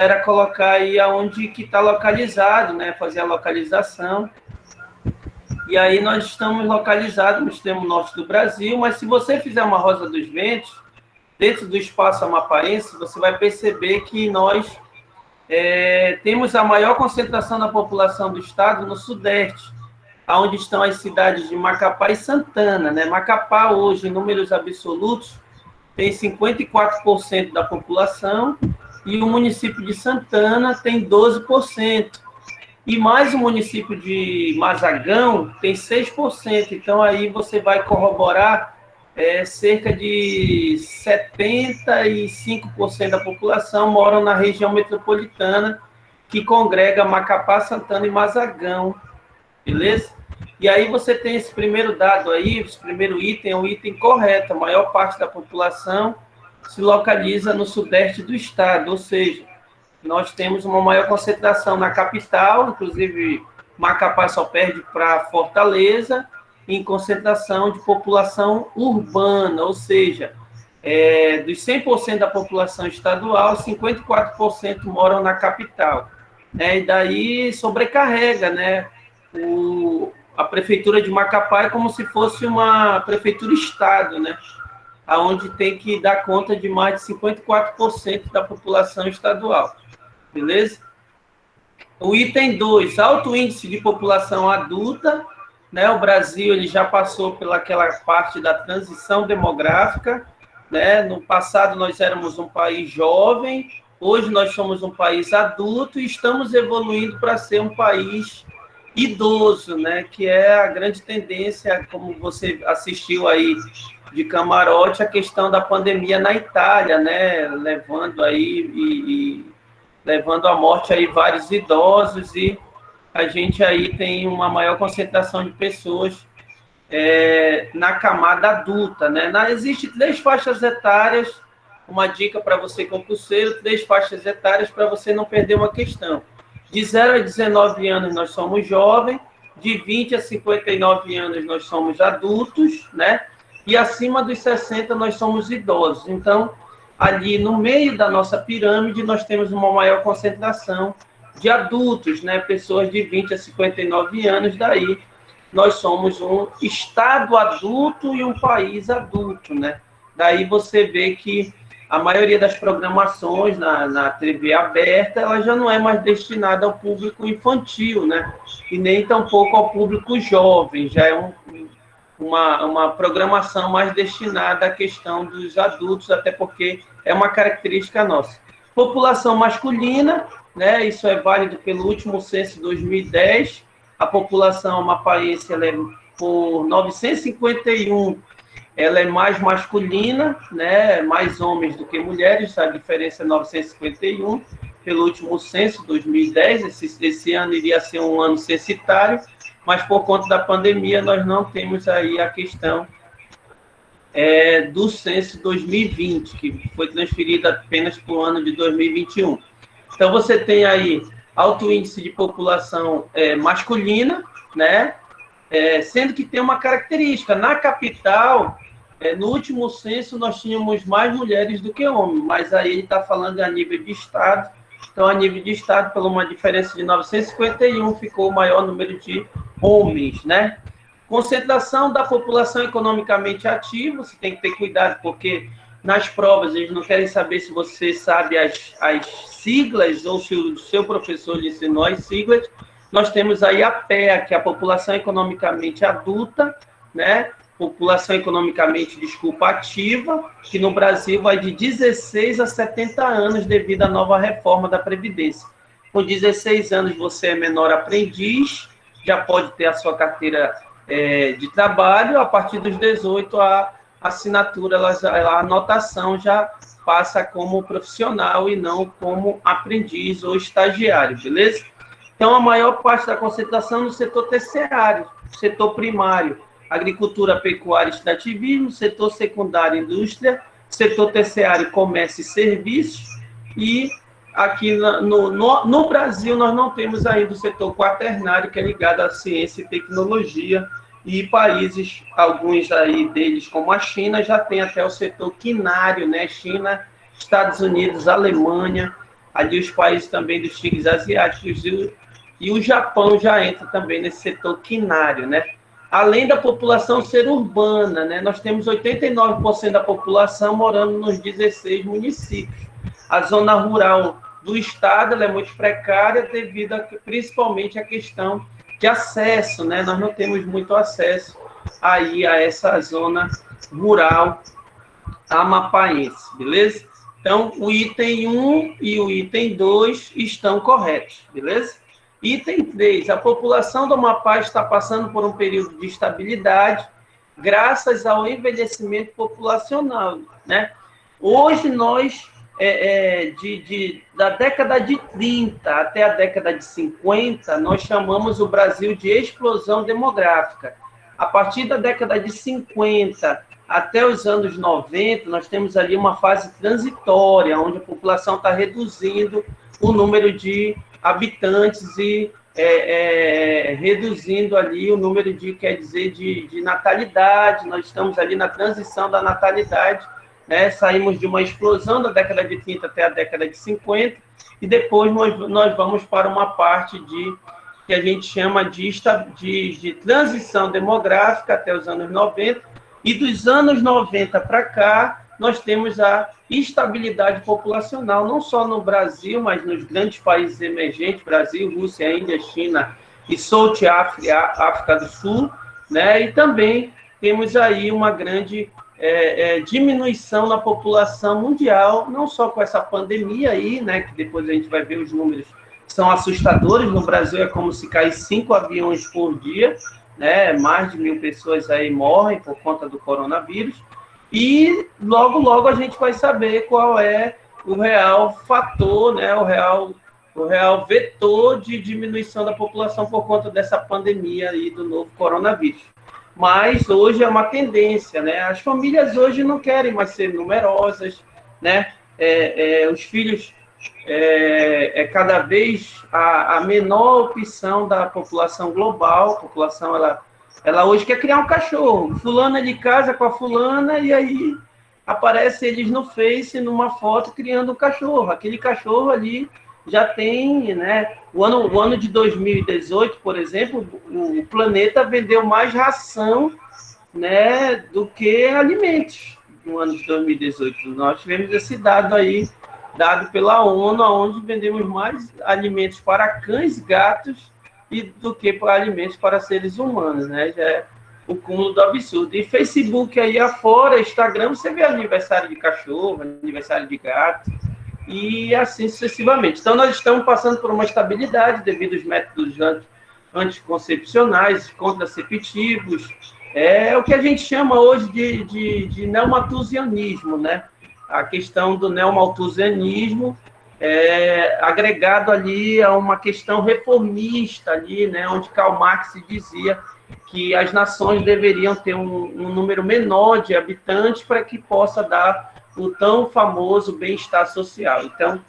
era colocar aí aonde que está localizado, né? Fazer a localização. E aí nós estamos localizados no extremo norte do Brasil, mas se você fizer uma Rosa dos Ventos, dentro do espaço amapaense, você vai perceber que nós temos a maior concentração da população do estado no sudeste, onde estão as cidades de Macapá e Santana, né? Macapá, hoje, em números absolutos, tem 54% da população, e o município de Santana tem 12%. E mais o município de Mazagão tem 6%. Então, aí você vai corroborar cerca de 75% da população moram na região metropolitana, que congrega Macapá, Santana e Mazagão. Beleza? E aí você tem esse primeiro dado aí, esse primeiro item é um item correto. A maior parte da população se localiza no sudeste do estado, ou seja, nós temos uma maior concentração na capital, inclusive Macapá só perde para Fortaleza, em concentração de população urbana, ou seja, dos 100% da população estadual, 54% moram na capital. E daí sobrecarrega, né? A prefeitura de Macapá é como se fosse uma prefeitura-estado, né? Onde tem que dar conta de mais de 54% da população estadual. Beleza? O item 2, alto índice de população adulta, né? O Brasil ele já passou pelaquela parte da transição demográfica, né? No passado nós éramos um país jovem, hoje nós somos um país adulto e estamos evoluindo para ser um país idoso, né? Que é a grande tendência, como você assistiu aí de camarote, a questão da pandemia na Itália, né? Levando aí levando à morte aí vários idosos, e a gente aí tem uma maior concentração de pessoas na camada adulta, né? Existem 3 faixas etárias, uma dica para você concurseiro, 3 faixas etárias para você não perder uma questão. De 0 a 19 anos nós somos jovens, de 20 a 59 anos nós somos adultos, né? E acima dos 60 nós somos idosos. Então, ali no meio da nossa pirâmide, nós temos uma maior concentração de adultos, né? Pessoas de 20 a 59 anos, daí nós somos um estado adulto e um país adulto, né? Daí você vê que a maioria das programações na TV aberta, ela já não é mais destinada ao público infantil, né? E nem tampouco ao público jovem, já é uma programação mais destinada à questão dos adultos, até porque é uma característica nossa. População masculina, né? Isso é válido pelo último censo 2010, a população amapaense, ela é por 951, ela é mais masculina, né? Mais homens do que mulheres, a diferença é 951, pelo último censo, 2010, esse ano iria ser um ano censitário, mas por conta da pandemia nós não temos aí a questão do censo 2020, que foi transferida apenas para o ano de 2021. Então você tem aí alto índice de população masculina, né? Sendo que tem uma característica, na capital, no último censo nós tínhamos mais mulheres do que homens, mas aí ele está falando a nível de estado, então a nível de estado, por uma diferença de 951, ficou o maior número de homens, né? Concentração da população economicamente ativa, você tem que ter cuidado, porque nas provas eles não querem saber se você sabe as siglas ou se o seu professor lhe ensinou as siglas. Nós temos aí a PEA, que é a população economicamente adulta, né? População economicamente, ativa, que no Brasil vai de 16 a 70 anos devido à nova reforma da Previdência. Com 16 anos você é menor aprendiz, já pode ter a sua carteira de trabalho, a partir dos 18 a assinatura, a anotação já passa como profissional e não como aprendiz ou estagiário, beleza? Então, a maior parte da concentração no setor terciário, setor primário, agricultura, pecuária e extrativismo, setor secundário, indústria, setor terciário, comércio e serviços, e aqui no Brasil nós não temos ainda o setor quaternário, que é ligado à ciência e tecnologia, e países, alguns aí deles, como a China, já tem até o setor quinário, né? China, Estados Unidos, Alemanha, ali os países também dos tigres asiáticos e o Japão já entra também nesse setor quinário, né? Além da população ser urbana, né? Nós temos 89% da população morando nos 16 municípios. A zona rural do estado ela é muito precária devido principalmente à questão de acesso, né? Nós não temos muito acesso aí a essa zona rural amapaense, beleza? Então, o item 1 e o item 2 estão corretos, beleza? Item 3, a população do Amapá está passando por um período de estabilidade graças ao envelhecimento populacional, né? Hoje, nós, da década de 30 até a década de 50, nós chamamos o Brasil de explosão demográfica. A partir da década de 50 até os anos 90, nós temos ali uma fase transitória, onde a população está reduzindo o número de habitantes e reduzindo ali o número de natalidade. Nós estamos ali na transição da natalidade, né? Saímos de uma explosão da década de 30 até a década de 50, e depois nós vamos para uma parte que a gente chama de transição demográfica até os anos 90, e dos anos 90 para cá, nós temos a estabilidade populacional, não só no Brasil, mas nos grandes países emergentes, Brasil, Rússia, Índia, China e South África do Sul, né? E também temos aí uma grande diminuição na população mundial, não só com essa pandemia aí, né? Que depois a gente vai ver os números, são assustadores. No Brasil é como se cair 5 aviões por dia, né? Mais de 1.000 pessoas aí morrem por conta do coronavírus. E logo, logo a gente vai saber qual é o real fator, né? O real vetor de diminuição da população por conta dessa pandemia aí do novo coronavírus. Mas hoje é uma tendência, né? As famílias hoje não querem mais ser numerosas, né? Os filhos cada vez a menor opção da população global. A população ela hoje quer criar um cachorro. Fulana de casa com a fulana, e aí aparece eles no Face, numa foto, criando um cachorro. Aquele cachorro ali já tem, né? O ano de 2018, por exemplo, o planeta vendeu mais ração, né, do que alimentos no ano de 2018. Nós tivemos esse dado aí, dado pela ONU, onde vendemos mais alimentos para cães, gatos, do que para alimentos para seres humanos, né? Já é o cúmulo do absurdo. E Facebook aí afora, Instagram, você vê aniversário de cachorro, aniversário de gato, e assim sucessivamente. Então, nós estamos passando por uma estabilidade devido aos métodos anticoncepcionais, contraceptivos. É o que a gente chama hoje de neomalthusianismo, né? A questão do neomalthusianismo agregado ali a uma questão reformista ali, né? Onde Karl Marx dizia que as nações deveriam ter um número menor de habitantes para que possa dar o tão famoso bem-estar social. Então,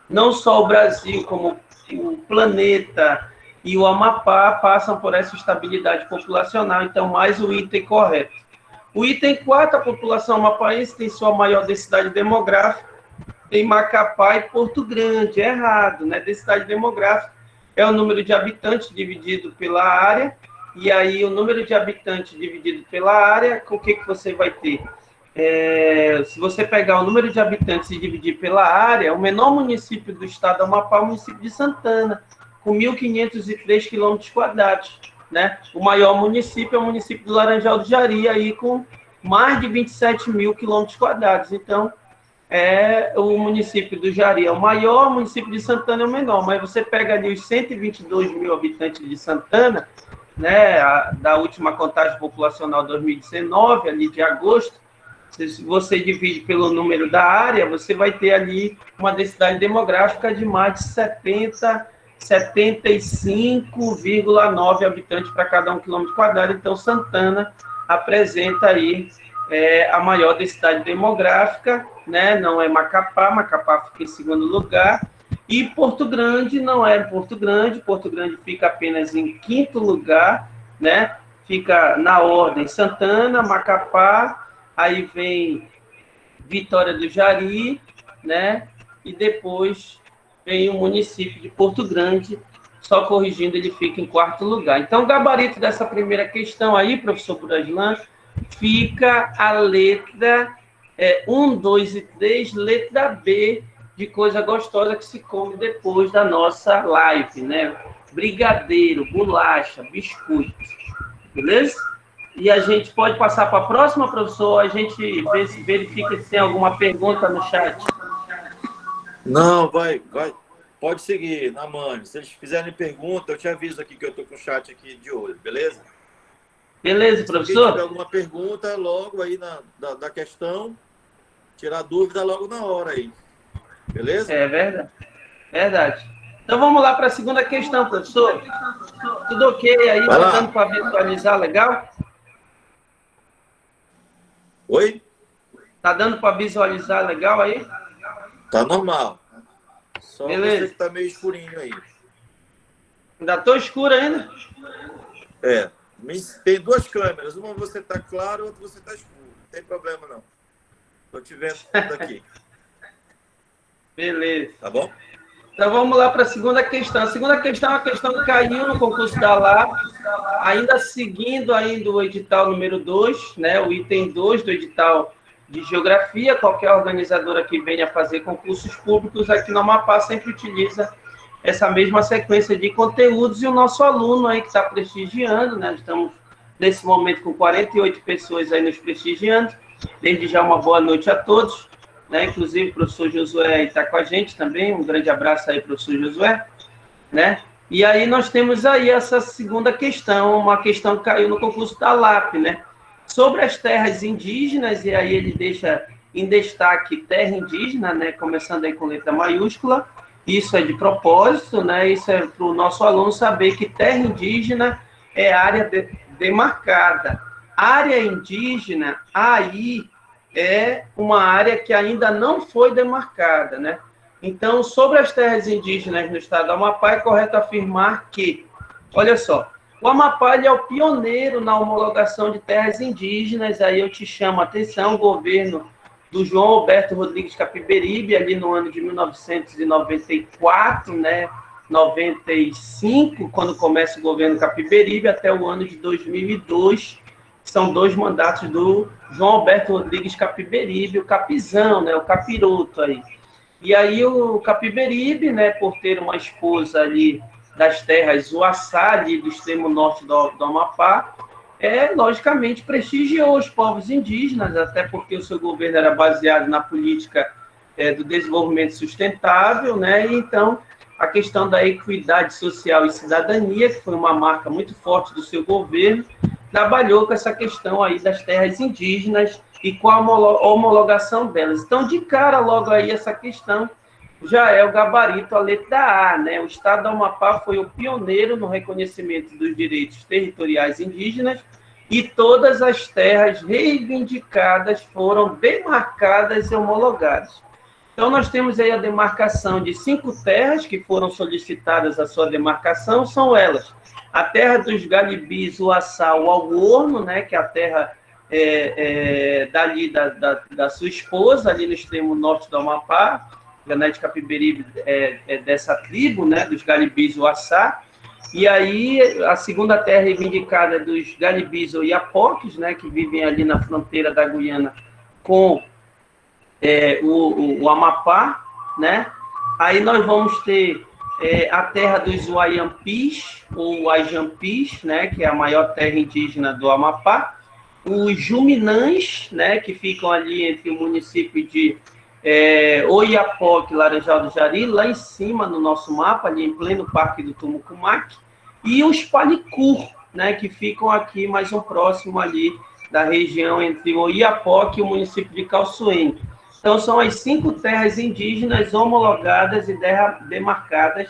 não só o Brasil, como o planeta e o Amapá passam por essa estabilidade populacional. Então, mais o item correto. O item 4, a população amapaense tem sua maior densidade demográfica em Macapá e Porto Grande. É errado, né? Densidade demográfica é o número de habitantes dividido pela área, e aí o número de habitantes dividido pela área, o que você vai ter? Se você pegar o número de habitantes e dividir pela área, o menor município do estado do Amapá é o município de Santana, com 1.503 km², né? O maior município é o município do Laranjal do Jari, aí com mais de 27.000 km². Então, o município do Jari é o maior, o município de Santana é o menor, mas você pega ali os 122 mil habitantes de Santana, né, da última contagem populacional 2019, ali de agosto, se você divide pelo número da área, você vai ter ali uma densidade demográfica de mais de 75,9 habitantes para cada 1 km². Então, Santana apresenta aí a maior densidade demográfica, né? Não é Macapá, Macapá fica em segundo lugar, e Porto Grande não é Porto Grande fica apenas em quinto lugar, né? Fica na ordem Santana, Macapá, aí vem Vitória do Jari, né? E depois vem o município de Porto Grande, só corrigindo, ele fica em quarto lugar. Então, o gabarito dessa primeira questão aí, professor Buraslan, fica a letra 1, 2 e 3, letra B, de coisa gostosa que se come depois da nossa live, né? Brigadeiro, bolacha, biscoitos, beleza? E a gente pode passar para a próxima, professor? A gente verifica se tem alguma pergunta no chat. Não, vai. Pode seguir, na mãe. Se eles fizerem pergunta, eu te aviso aqui que eu estou com o chat aqui de olho, beleza? Beleza, professor? Se tiver alguma pergunta, logo aí da questão, tirar dúvida logo na hora aí. Beleza? É verdade. Verdade. Então vamos lá para a segunda questão, professor. Tudo ok aí? Está dando para visualizar legal? Oi? Está dando para visualizar legal aí? Tá normal. Só beleza. Você que tá meio escurinho aí. Ainda estou escuro ainda? Tem duas câmeras. Uma você tá claro, outra você tá escuro. Não tem problema, não. Tô te vendo daqui. Beleza. Tá bom? Então vamos lá para a segunda questão. A segunda questão é uma questão que caiu no concurso da LAP, ainda seguindo ainda o edital número 2, né, o item 2 do edital de geografia. Qualquer organizadora que venha fazer concursos públicos aqui no Amapá sempre utiliza essa mesma sequência de conteúdos, e o nosso aluno aí que está prestigiando, né, estamos nesse momento com 48 pessoas aí nos prestigiando. Desde já uma boa noite a todos. Né? Inclusive, o professor Josué está com a gente também. Um grande abraço aí, professor Josué. Né? E aí nós temos aí essa segunda questão, uma questão que caiu no concurso da LAP, né? Sobre as terras indígenas, e aí ele deixa em destaque terra indígena, né? Começando aí com letra maiúscula. Isso é de propósito, né? Isso é para o nosso aluno saber que terra indígena é área demarcada. Área indígena, aí é uma área que ainda não foi demarcada, né? Então, sobre as terras indígenas no estado do Amapá, é correto afirmar que, olha só, o Amapá é o pioneiro na homologação de terras indígenas. Aí eu te chamo a atenção, o governo do João Alberto Rodrigues Capiberibe, ali no ano de 1994, né? 95, quando começa o governo Capiberibe, até o ano de 2002, são 2 mandatos do João Alberto Rodrigues Capiberibe, o Capizão, né, o Capiroto aí. E aí o Capiberibe, né, por ter uma esposa ali das terras Uaçá, ali do extremo norte do Amapá, logicamente prestigiou os povos indígenas, até porque o seu governo era baseado na política do desenvolvimento sustentável, né, e então a questão da equidade social e cidadania, que foi uma marca muito forte do seu governo, trabalhou com essa questão aí das terras indígenas e com a homologação delas. Então, de cara, logo aí, essa questão já é o gabarito, a letra A, né? O estado do Amapá foi o pioneiro no reconhecimento dos direitos territoriais indígenas e todas as terras reivindicadas foram demarcadas e homologadas. Então, nós temos aí a demarcação de 5 terras que foram solicitadas a sua demarcação, são elas: a terra dos Galibis, o Açá, o Algorno, né, que é a terra dali da sua esposa, ali no extremo norte do Amapá. Janete Capiberibe é dessa tribo, né, dos Galibis, o Açá. E aí, a segunda terra reivindicada é dos Galibis, ou Iapoques, né, que vivem ali na fronteira da Guiana com o Amapá, né? Aí nós vamos ter a terra dos Uaiampis, ou Uaijampis, né, que é a maior terra indígena do Amapá, os Juminãs, né, que ficam ali entre o município de Oiapoque e Laranjal do Jari, lá em cima no nosso mapa, ali em pleno Parque do Tumucumaque, e os Palicur, né, que ficam aqui mais um próximo ali da região entre Oiapoque e o município de Calçoene. Então, são as 5 terras indígenas homologadas e demarcadas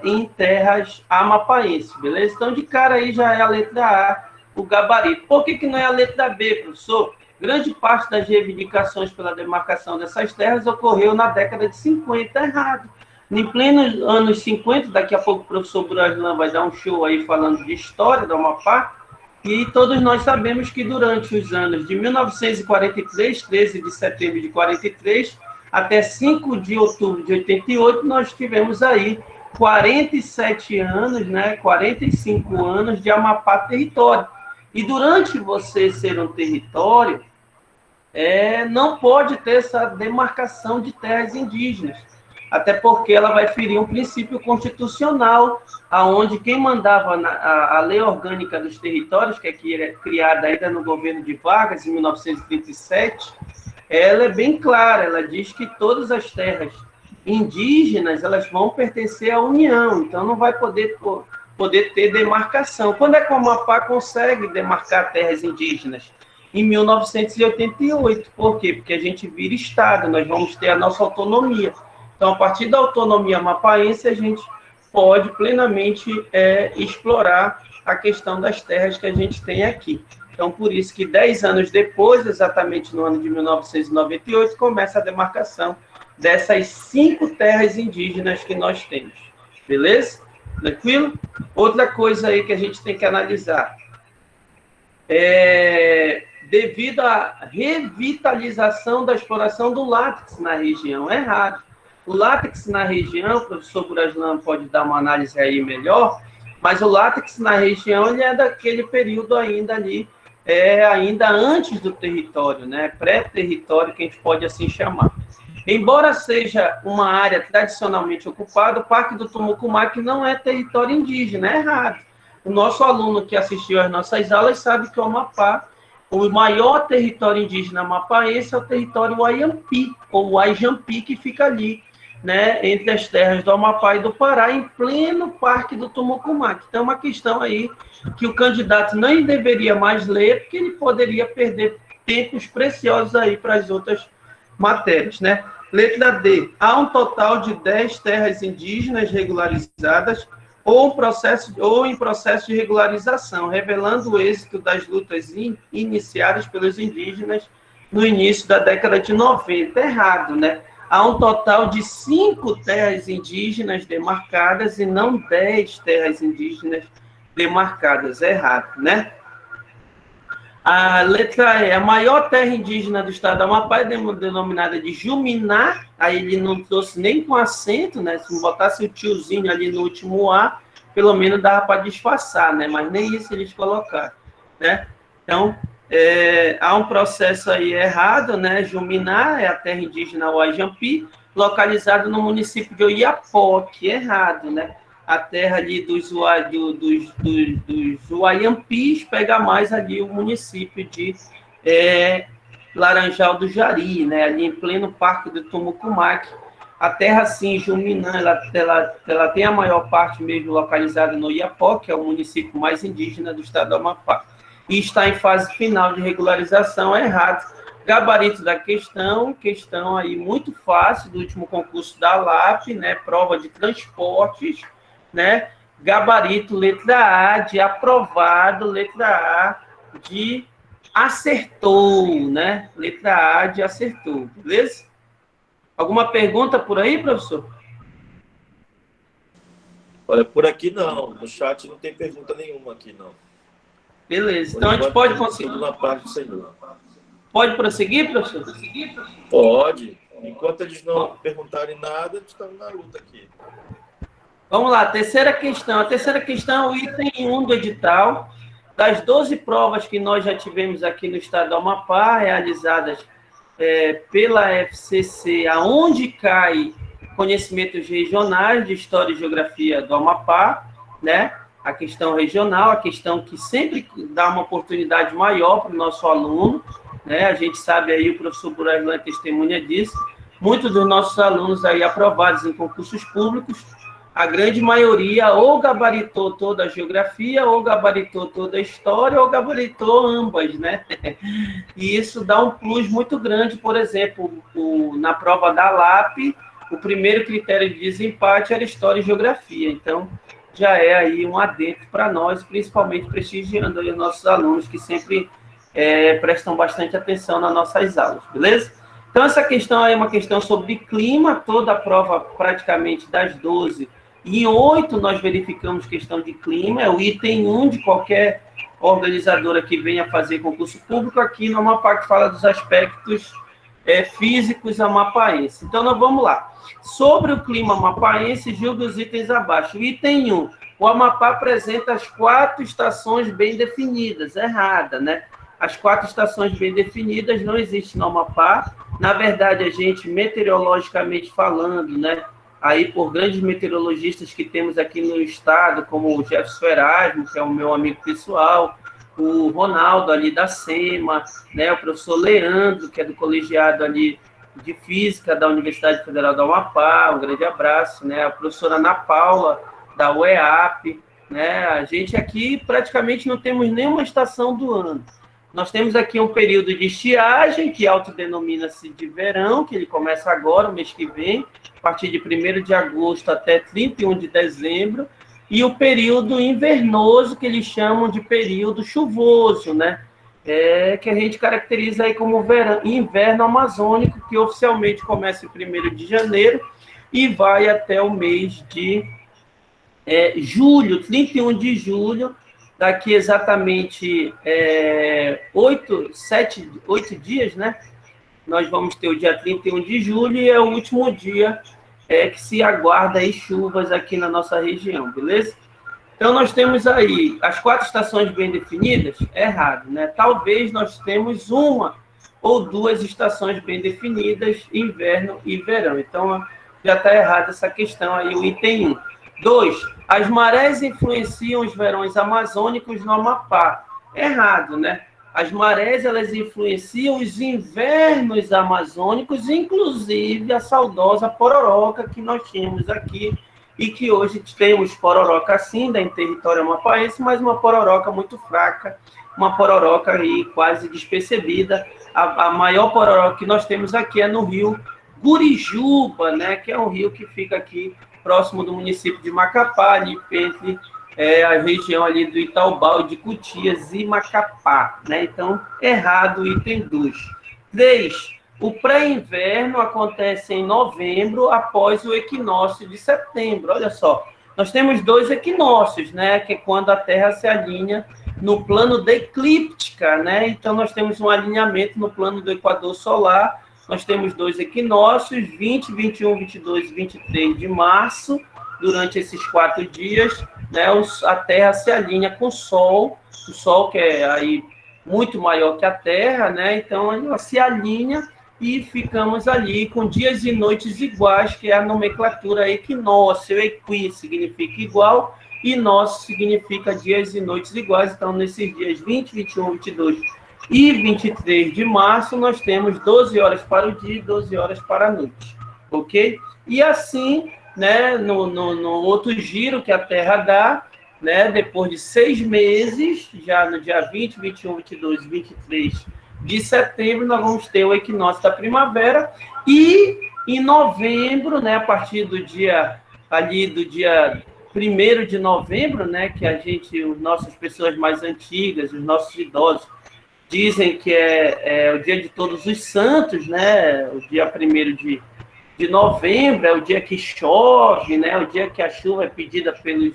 em terras amapaenses, beleza? Então, de cara aí já é a letra A, o gabarito. Por que não é a letra B, professor? Grande parte das reivindicações pela demarcação dessas terras ocorreu na década de 50, errado. Em plenos anos 50, daqui a pouco o professor Buraslan vai dar um show aí falando de história do Amapá, e todos nós sabemos que durante os anos de 1943, 13 de setembro de 43, até 5 de outubro de 88, nós tivemos aí 47 anos, né, 45 anos de Amapá território. E durante você ser um território, não pode ter essa demarcação de terras indígenas, até porque ela vai ferir um princípio constitucional, aonde quem mandava a Lei Orgânica dos Territórios, que é criada ainda no governo de Vargas, em 1937, ela é bem clara, ela diz que todas as terras indígenas, elas vão pertencer à União, então não vai poder ter demarcação. Quando é que o Amapá consegue demarcar terras indígenas? Em 1988. Por quê? Porque a gente vira Estado, nós vamos ter a nossa autonomia. Então, a partir da autonomia amapaense, a gente pode plenamente explorar a questão das terras que a gente tem aqui. Então, por isso que 10 anos depois, exatamente no ano de 1998, começa a demarcação dessas 5 terras indígenas que nós temos. Beleza? Tranquilo? Outra coisa aí que a gente tem que analisar. Devido à revitalização da exploração do látex na região. É raro. O látex na região, o professor Buraslan pode dar uma análise aí melhor, mas o látex na região ele é daquele período ainda ali, ainda antes do território, né? Pré-território, que a gente pode assim chamar. Embora seja uma área tradicionalmente ocupada, o Parque do Tumucumaque não é território indígena, é raro. O nosso aluno que assistiu às nossas aulas sabe que o Amapá, o maior território indígena amapaense é o território Wayampi, ou Wayjampi, que fica ali, né, entre as terras do Amapá e do Pará, em pleno Parque do Tumucumaque. Então, é uma questão aí que o candidato nem deveria mais ler, porque ele poderia perder tempos preciosos aí para as outras matérias, né? Letra D. Há um total de 10 terras indígenas regularizadas ou em processo de regularização, revelando o êxito das lutas iniciadas pelos indígenas no início da década de 90. Errado, né? Há um total de 5 terras indígenas demarcadas e não 10 terras indígenas demarcadas. Errado, né? A letra E, a maior terra indígena do estado do Amapá é denominada de Juminá, aí ele não trouxe nem com acento, né? Se não botasse o tiozinho ali no último A, pelo menos dava para disfarçar, né? Mas nem isso eles colocaram, né? Então, há um processo aí errado, né? Juminá é a terra indígena Wayjampi, localizado no município de Oiapoque, errado, né? A terra ali dos Waiampis pega mais ali o município de Laranjal do Jari, né? Ali em pleno Parque do Tumucumaque. A terra, sim, Juminã, ela tem a maior parte mesmo localizada no Oiapoque, que é o município mais indígena do estado do Amapá. E está em fase final de regularização, errado. Gabarito da questão aí muito fácil, do último concurso da LAP, né? Prova de transportes, né? Gabarito, letra A, de aprovado, letra A, de acertou, né? Letra A, de acertou, beleza? Alguma pergunta por aí, professor? Olha, por aqui não. No chat não tem pergunta nenhuma aqui, não. Beleza. Então, a gente pode conseguir. Tudo na parte do Senhor. Pode prosseguir, professor? Pode. Enquanto eles não perguntarem nada, estamos na luta aqui. Vamos lá, terceira questão. A terceira questão é o item 1 do edital. Das 12 provas que nós já tivemos aqui no estado do Amapá, realizadas pela FCC, aonde cai conhecimentos regionais de História e Geografia do Amapá, né? A questão regional, a questão que sempre dá uma oportunidade maior para o nosso aluno, né? A gente sabe aí, o professor Buraslan é testemunha disso, muitos dos nossos alunos aí aprovados em concursos públicos, a grande maioria ou gabaritou toda a geografia, ou gabaritou toda a história, ou gabaritou ambas, né? E isso dá um plus muito grande. Por exemplo, na prova da LAP, o primeiro critério de desempate era história e geografia. Então, já é aí um adentro para nós, principalmente prestigiando aí os nossos alunos, que sempre prestam bastante atenção nas nossas aulas, beleza? Então, essa questão aí é uma questão sobre clima, toda a prova praticamente das 12. Em 8, nós verificamos questão de clima, é o item 1 de qualquer organizadora que venha fazer concurso público, aqui no Amapá, que fala dos aspectos físicos amapaenses. Então, nós vamos lá. Sobre o clima amapaense, julgue os itens abaixo. Item 1. O Amapá apresenta as 4 estações bem definidas. Errada, né? As 4 estações bem definidas não existem no Amapá. Na verdade, a gente, meteorologicamente falando, né, aí por grandes meteorologistas que temos aqui no estado, como o Jefferson Erasmo, que é o meu amigo pessoal, o Ronaldo ali da SEMA, né, o professor Leandro, que é do colegiado ali de Física da Universidade Federal do Amapá, um grande abraço, né, a professora Ana Paula, da UEAP, né, a gente aqui praticamente não temos nenhuma estação do ano. Nós temos aqui um período de estiagem, que autodenomina-se de verão, que ele começa agora, o mês que vem, a partir de 1º de agosto até 31 de dezembro, e o período invernoso, que eles chamam de período chuvoso, né? Que a gente caracteriza aí como inverno amazônico, que oficialmente começa em 1º de janeiro e vai até o mês de julho, 31 de julho, daqui exatamente 8 dias, né? Nós vamos ter o dia 31 de julho e é o último dia que se aguarda aí chuvas aqui na nossa região, beleza? Então, nós temos aí as 4 estações bem definidas, errado, né? Talvez nós temos 1 ou 2 estações bem definidas, inverno e verão. Então, já está errada essa questão aí, o item 1. 2, as marés influenciam os verões amazônicos no Amapá. Errado, né? As marés, elas influenciam os invernos amazônicos, inclusive a saudosa pororoca que nós tínhamos aqui, e que hoje temos pororoca sim, em território amapaense, mas uma pororoca muito fraca, uma pororoca aí quase despercebida. A maior pororoca que nós temos aqui é no rio Gurijuba, né, que é um rio que fica aqui próximo do município de Macapá, ali entre a região ali do Itaubá, de Cutias e Macapá, né? Então, errado, item 2. 3. O pré-inverno acontece em novembro, após o equinócio de setembro. Olha só, nós temos 2 equinócios, né? Que é quando a Terra se alinha no plano da eclíptica, né? Então, nós temos um alinhamento no plano do equador solar. Nós temos 2 equinócios, 20, 21, 22 e 23 de março. Durante esses 4 dias, né, a Terra se alinha com o Sol que é aí muito maior que a Terra, né? Então, ela se alinha e ficamos ali com dias e noites iguais, que é a nomenclatura equinócio. Equi significa igual e nosso significa dias e noites iguais. Então, nesses dias 20, 21, 22 e 23 de março, nós temos 12 horas para o dia e 12 horas para a noite, ok? E assim, né, no outro giro que a Terra dá, né, depois de 6 meses, já no dia 20, 21, 22 e 23 de setembro, nós vamos ter o equinócio da primavera, e em novembro, né, a partir do dia 1º de novembro, né, que as nossas pessoas mais antigas, os nossos idosos, dizem que é o dia de Todos os Santos, né, o dia 1º de novembro, é o dia que chove, né, o dia que a chuva é pedida pelos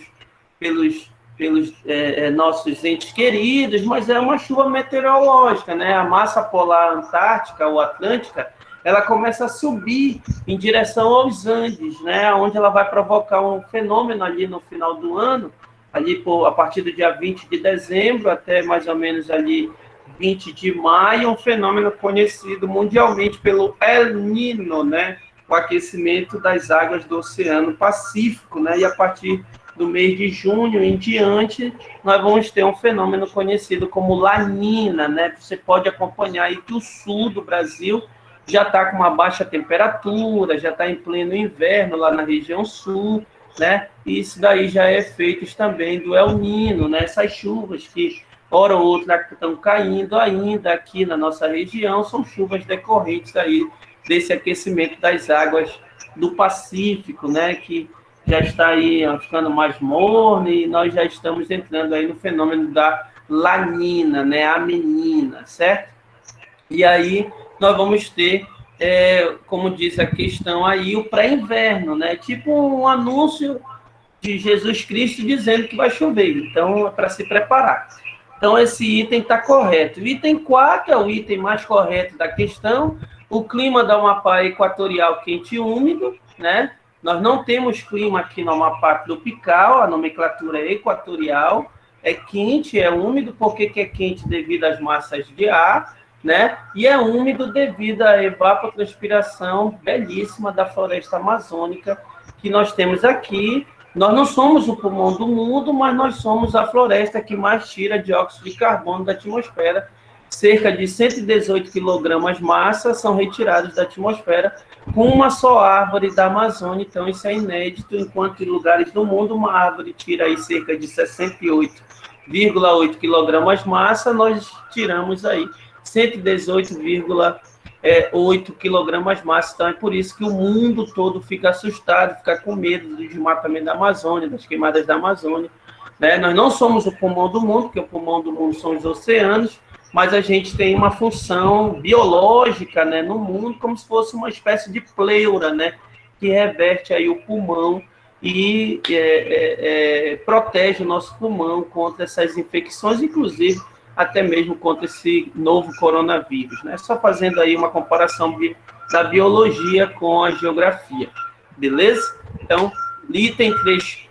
nossos entes queridos, mas é uma chuva meteorológica, né? A massa polar antártica ou atlântica, ela começa a subir em direção aos Andes, né? Onde ela vai provocar um fenômeno ali no final do ano, ali a partir do dia 20 de dezembro até mais ou menos ali 20 de maio, um fenômeno conhecido mundialmente pelo El Niño, né? O aquecimento das águas do Oceano Pacífico, né? E a partir do mês de junho em diante, nós vamos ter um fenômeno conhecido como Lanínia, né? Você pode acompanhar aí que o sul do Brasil já está com uma baixa temperatura, já está em pleno inverno lá na região sul, né? E isso daí já é efeitos também do El Niño, né? Essas chuvas que, hora ou outra, estão caindo ainda aqui na nossa região, são chuvas decorrentes aí desse aquecimento das águas do Pacífico, né? Que já está aí ficando mais morno e nós já estamos entrando aí no fenômeno da Lanínia, né? A menina, certo? E aí nós vamos ter, como diz a questão aí, o pré-inverno, né? Tipo um anúncio de Jesus Cristo dizendo que vai chover. Então, é para se preparar. Então, esse item está correto. O item 4 é o item mais correto da questão, O clima da Amapá é equatorial, quente e úmido, né? Nós não temos clima aqui no Amapá tropical, a nomenclatura é equatorial, é quente, é úmido. Por que é quente? Devido às massas de ar, né? E é úmido devido à evapotranspiração belíssima da floresta amazônica que nós temos aqui. Nós não somos o pulmão do mundo, mas nós somos a floresta que mais tira dióxido de carbono da atmosfera. Cerca de 118 quilogramas massa são retirados da atmosfera com uma só árvore da Amazônia. Então, isso é inédito, enquanto em lugares do mundo uma árvore tira aí cerca de 68,8 quilogramas massa, nós tiramos aí 118,8 quilogramas massa. Então, é por isso que o mundo todo fica assustado, fica com medo do desmatamento da Amazônia, das queimadas da Amazônia, né? Nós não somos o pulmão do mundo, porque o pulmão do mundo são os oceanos, mas a gente tem uma função biológica, né, no mundo, como se fosse uma espécie de pleura, né, que reverte aí o pulmão e protege o nosso pulmão contra essas infecções, inclusive até mesmo contra esse novo coronavírus, né? Só fazendo aí uma comparação da biologia com a geografia, beleza? Então, item 3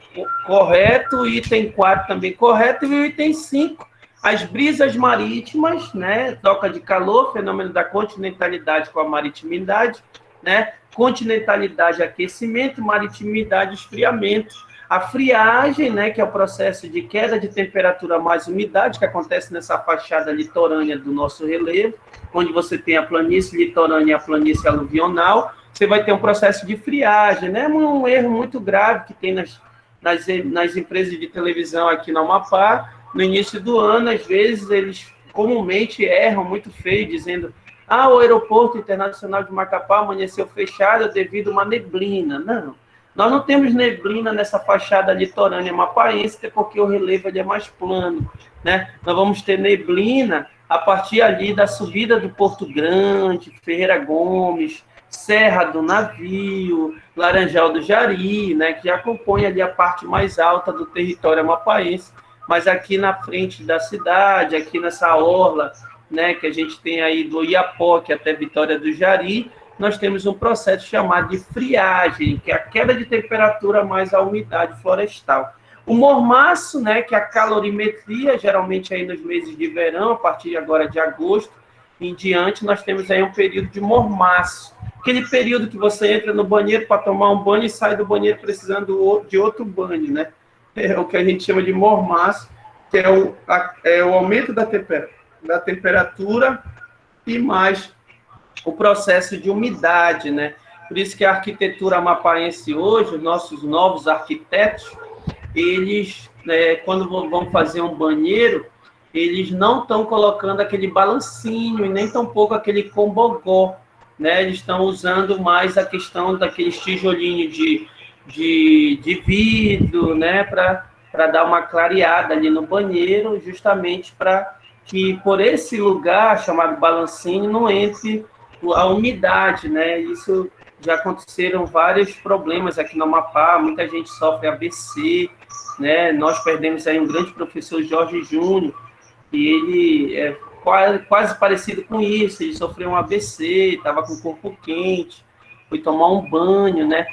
correto, item 4 também correto, e o item 5, as brisas marítimas, né? Troca de calor, fenômeno da continentalidade com a maritimidade, né? Continentalidade, aquecimento, maritimidade, esfriamento. A friagem, né, que é o processo de queda de temperatura mais umidade, que acontece nessa fachada litorânea do nosso relevo, onde você tem a planície litorânea e a planície aluvional, você vai ter um processo de friagem, né? Um erro muito grave que tem nas empresas de televisão aqui no Amapá. No início do ano, às vezes, eles comumente erram muito feio, dizendo: o aeroporto internacional de Macapá amanheceu fechado devido a uma neblina. Não, nós não temos neblina nessa fachada litorânea mapaense, até porque o relevo é mais plano, né? Nós vamos ter neblina a partir ali da subida do Porto Grande, Ferreira Gomes, Serra do Navio, Laranjal do Jari, né, que já compõe ali a parte mais alta do território amapaense. Mas aqui na frente da cidade, aqui nessa orla, né, que a gente tem aí do Iapoque até Vitória do Jari, nós temos um processo chamado de friagem, que é a queda de temperatura mais a umidade florestal. O mormaço, né, que é a calorimetria, geralmente aí nos meses de verão, a partir agora de agosto em diante, nós temos aí um período de mormaço. Aquele período que você entra no banheiro para tomar um banho e sai do banheiro precisando de outro banho, né? É o que a gente chama de mormaço, que é o aumento da temperatura e mais o processo de umidade, né? Por isso que a arquitetura amapaense hoje, os nossos novos arquitetos, eles, quando vão fazer um banheiro, eles não estão colocando aquele balancinho e nem tampouco aquele combogó, né? Eles estão usando mais a questão daqueles tijolinhos de vidro, né, para dar uma clareada ali no banheiro, justamente para que por esse lugar chamado balancinho não entre a umidade, né? Isso já aconteceram vários problemas aqui no Amapá, muita gente sofre AVC, né? Nós perdemos aí um grande professor, Jorge Júnior, e ele é quase parecido com isso, ele sofreu um AVC, estava com o corpo quente, foi tomar um banho, né?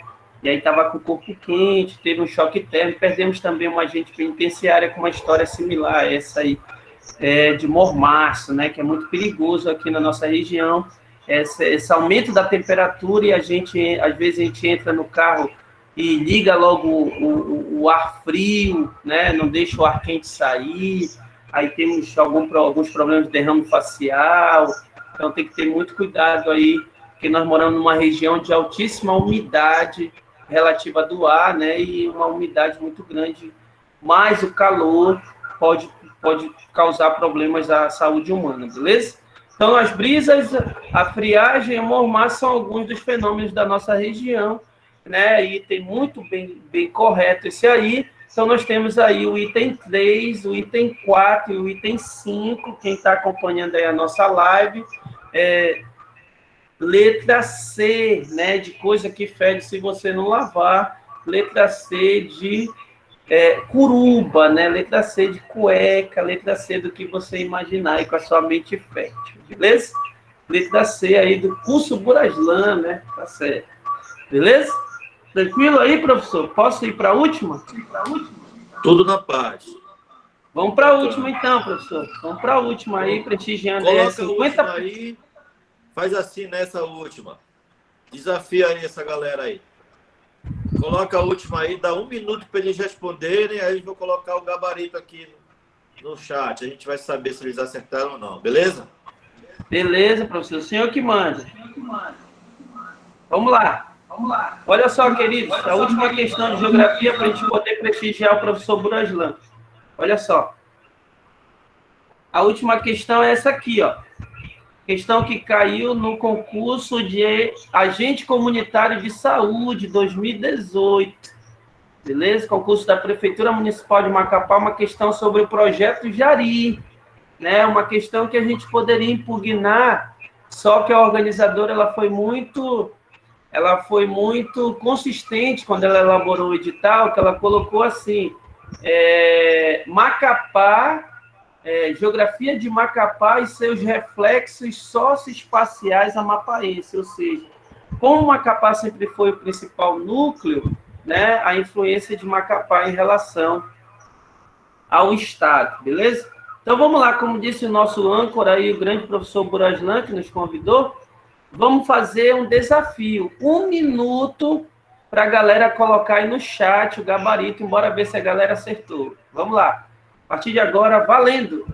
E aí estava com o corpo quente, teve um choque térmico. Perdemos também uma agente penitenciária com uma história similar a essa aí, de mormaço, né, que é muito perigoso aqui na nossa região. Esse aumento da temperatura, e às vezes a gente entra no carro e liga logo o ar frio, né, não deixa o ar quente sair. Aí temos alguns problemas de derrame facial. Então tem que ter muito cuidado aí, porque nós moramos numa região de altíssima umidade relativa do ar, né, e uma umidade muito grande, mais o calor pode causar problemas à saúde humana, beleza? Então, as brisas, a friagem e o mormaço são alguns dos fenômenos da nossa região, né, e tem muito bem correto esse aí. Então, nós temos aí o item 3, o item 4 e o item 5, quem está acompanhando aí a nossa live, letra C, né, de coisa que fede se você não lavar. Letra C de curuba, né? Letra C de cueca. Letra C do que você imaginar aí com a sua mente fértil, beleza? letra C aí do curso Buraslan, né? Tá certo. Beleza? Tranquilo aí, professor? Posso ir para a última? Tudo na paz. Vamos para a última, então, professor. Vamos para a última aí, prestigiando Coloca 50... a última aí, faz assim nessa última. Desafia aí essa galera aí. Coloca a última aí, dá 1 minuto para eles responderem, aí eu vou colocar o gabarito aqui no chat. A gente vai saber se eles acertaram ou não, beleza? Beleza, professor. O senhor que manda. Vamos lá. Olha só, queridos, a última questão de geografia para a gente poder prestigiar o professor Buraslan. Olha só. A última questão é essa aqui, ó. Questão que caiu no concurso de agente comunitário de saúde 2018. Beleza? Concurso da Prefeitura Municipal de Macapá, uma questão sobre o projeto Jari, né? Uma questão que a gente poderia impugnar, só que a organizadora ela foi muito consistente quando ela elaborou o edital, que ela colocou assim, Macapá, geografia de Macapá e seus reflexos socioespaciais amapaenses, ou seja, como Macapá sempre foi o principal núcleo, né, a influência de Macapá em relação ao Estado, beleza? Então vamos lá, como disse o nosso âncora aí, o grande professor Buraslan, que nos convidou, vamos fazer um desafio, 1 minuto para a galera colocar aí no chat o gabarito, embora ver se a galera acertou. Vamos lá, a partir de agora, valendo!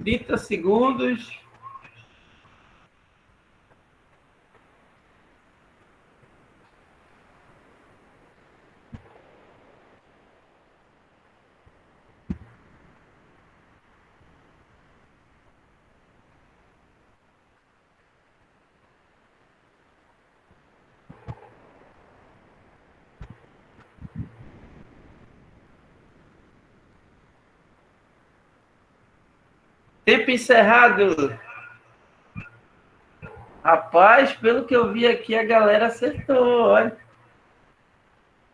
Trinta segundos. Tempo encerrado. Rapaz, pelo que eu vi aqui, a galera acertou, olha.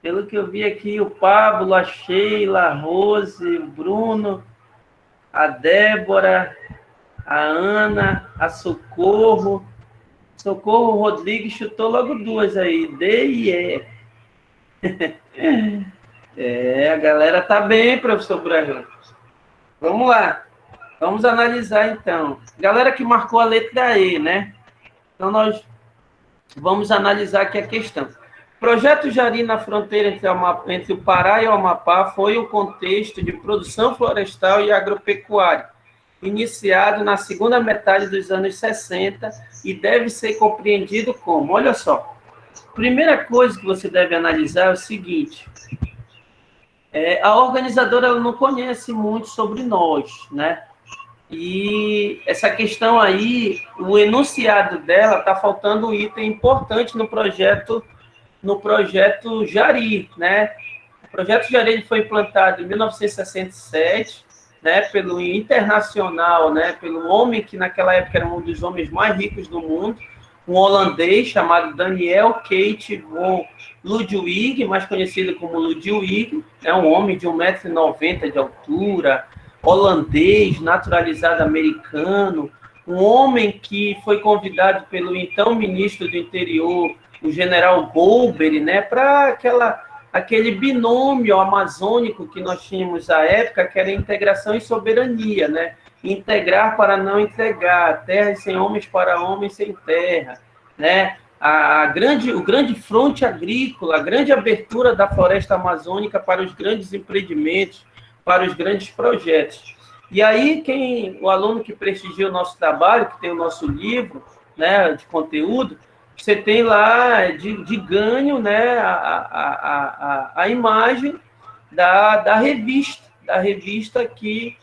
Pelo que eu vi aqui, o Pablo, a Sheila, a Rose, o Bruno, a Débora, a Ana, a Socorro. Socorro Rodrigues chutou logo 2 aí, D e E. A galera tá bem, professor Buraslan. Vamos lá. Vamos analisar, então. Galera que marcou a letra E, né? Então, nós vamos analisar aqui a questão. Projeto Jari na fronteira entre o Pará e o Amapá foi o contexto de produção florestal e agropecuária, iniciado na segunda metade dos anos 60 e deve ser compreendido como, olha só, primeira coisa que você deve analisar é o seguinte, a organizadora ela não conhece muito sobre nós, né? E essa questão aí, o enunciado dela, está faltando um item importante no projeto Jari, né? O projeto Jari ele foi implantado em 1967, né, pelo internacional, né, pelo homem que naquela época era um dos homens mais ricos do mundo, um holandês chamado Daniel Keith von Ludwig, mais conhecido como Ludwig, é um homem de 1,90 m de altura, holandês, naturalizado americano, um homem que foi convidado pelo então ministro do interior, o general Golbery, né, para aquele binômio amazônico que nós tínhamos à época, que era integração e soberania, né? Integrar para não entregar, terra sem homens para homens sem terra, né? O grande fronte agrícola, a grande abertura da floresta amazônica para os grandes empreendimentos, para os grandes projetos. E aí, o aluno que prestigia o nosso trabalho, que tem o nosso livro, né, de conteúdo, você tem lá de ganho, né, a imagem da revista que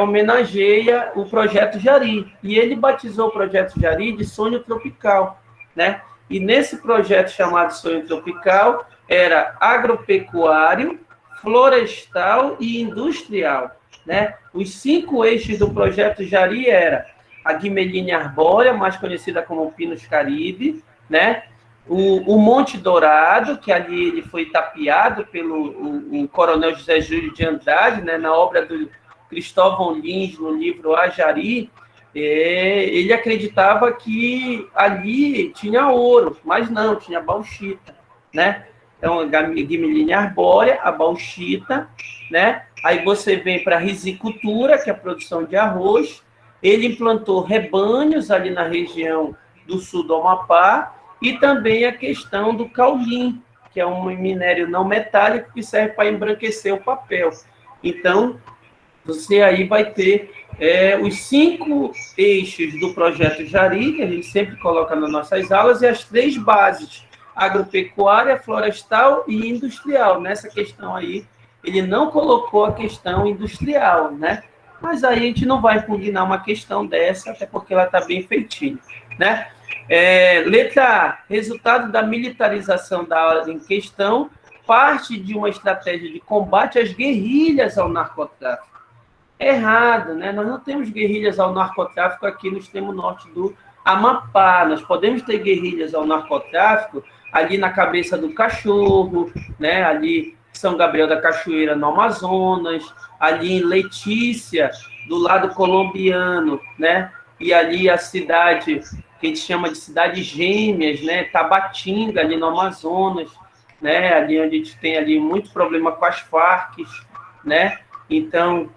homenageia o Projeto Jari. E ele batizou o Projeto Jari de Sonho Tropical, né? E nesse projeto chamado Sonho Tropical, era agropecuário, florestal e industrial, né? Os 5 eixos do Projeto Jari era a Guimeline arbórea, mais conhecida como Pinus caribe, né? O Monte Dourado, que ali ele foi tapeado pelo o Coronel José Júlio de Andrade, né? Na obra do Cristóvão Lins, no livro A Jari, ele acreditava que ali tinha ouro, mas não, tinha bauxita, né? Então, a Guimeline arbórea, a bauxita, né? Aí você vem para a risicultura, que é a produção de arroz. Ele implantou rebanhos ali na região do sul do Amapá e também a questão do caulim, que é um minério não metálico que serve para embranquecer o papel. Então, você aí vai ter os 5 eixos do Projeto Jari, que a gente sempre coloca nas nossas aulas, e as 3 bases, agropecuária, florestal e industrial. Nessa questão aí, ele não colocou a questão industrial, né? Mas aí a gente não vai impugnar uma questão dessa, até porque ela está bem feitinha, né? Letra A, resultado da militarização da área em questão, parte de uma estratégia de combate às guerrilhas ao narcotráfico. Errado, né? Nós não temos guerrilhas ao narcotráfico aqui no extremo norte do Amapá. Nós podemos ter guerrilhas ao narcotráfico ali na Cabeça do Cachorro, né? Ali em São Gabriel da Cachoeira, no Amazonas, ali em Letícia, do lado colombiano, né? E ali a cidade que a gente chama de cidades gêmeas, né? Tabatinga, ali no Amazonas, né? Ali onde a gente tem ali muito problema com as Farc, né? Então,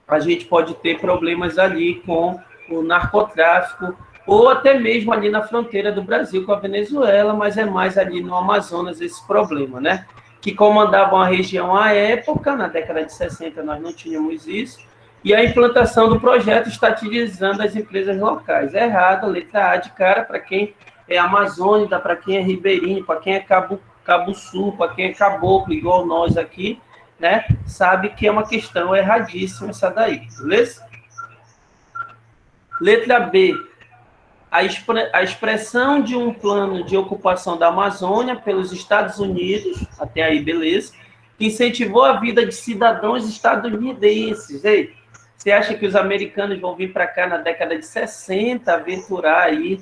a gente pode ter problemas ali com o narcotráfico, ou até mesmo ali na fronteira do Brasil com a Venezuela, mas é mais ali no Amazonas esse problema, né? Que comandavam a região à época, na década de 60 nós não tínhamos isso, e a implantação do projeto estatizando as empresas locais. É errado, letra A de cara, para quem é amazônica, para quem é ribeirinho, para quem é Cabo Sul, para quem é caboclo, igual nós aqui, né, sabe que é uma questão erradíssima essa daí, beleza? Letra B, a expressão de um plano de ocupação da Amazônia pelos Estados Unidos, até aí beleza, que incentivou a vida de cidadãos estadunidenses. Ei, você acha que os americanos vão vir para cá na década de 60 aventurar aí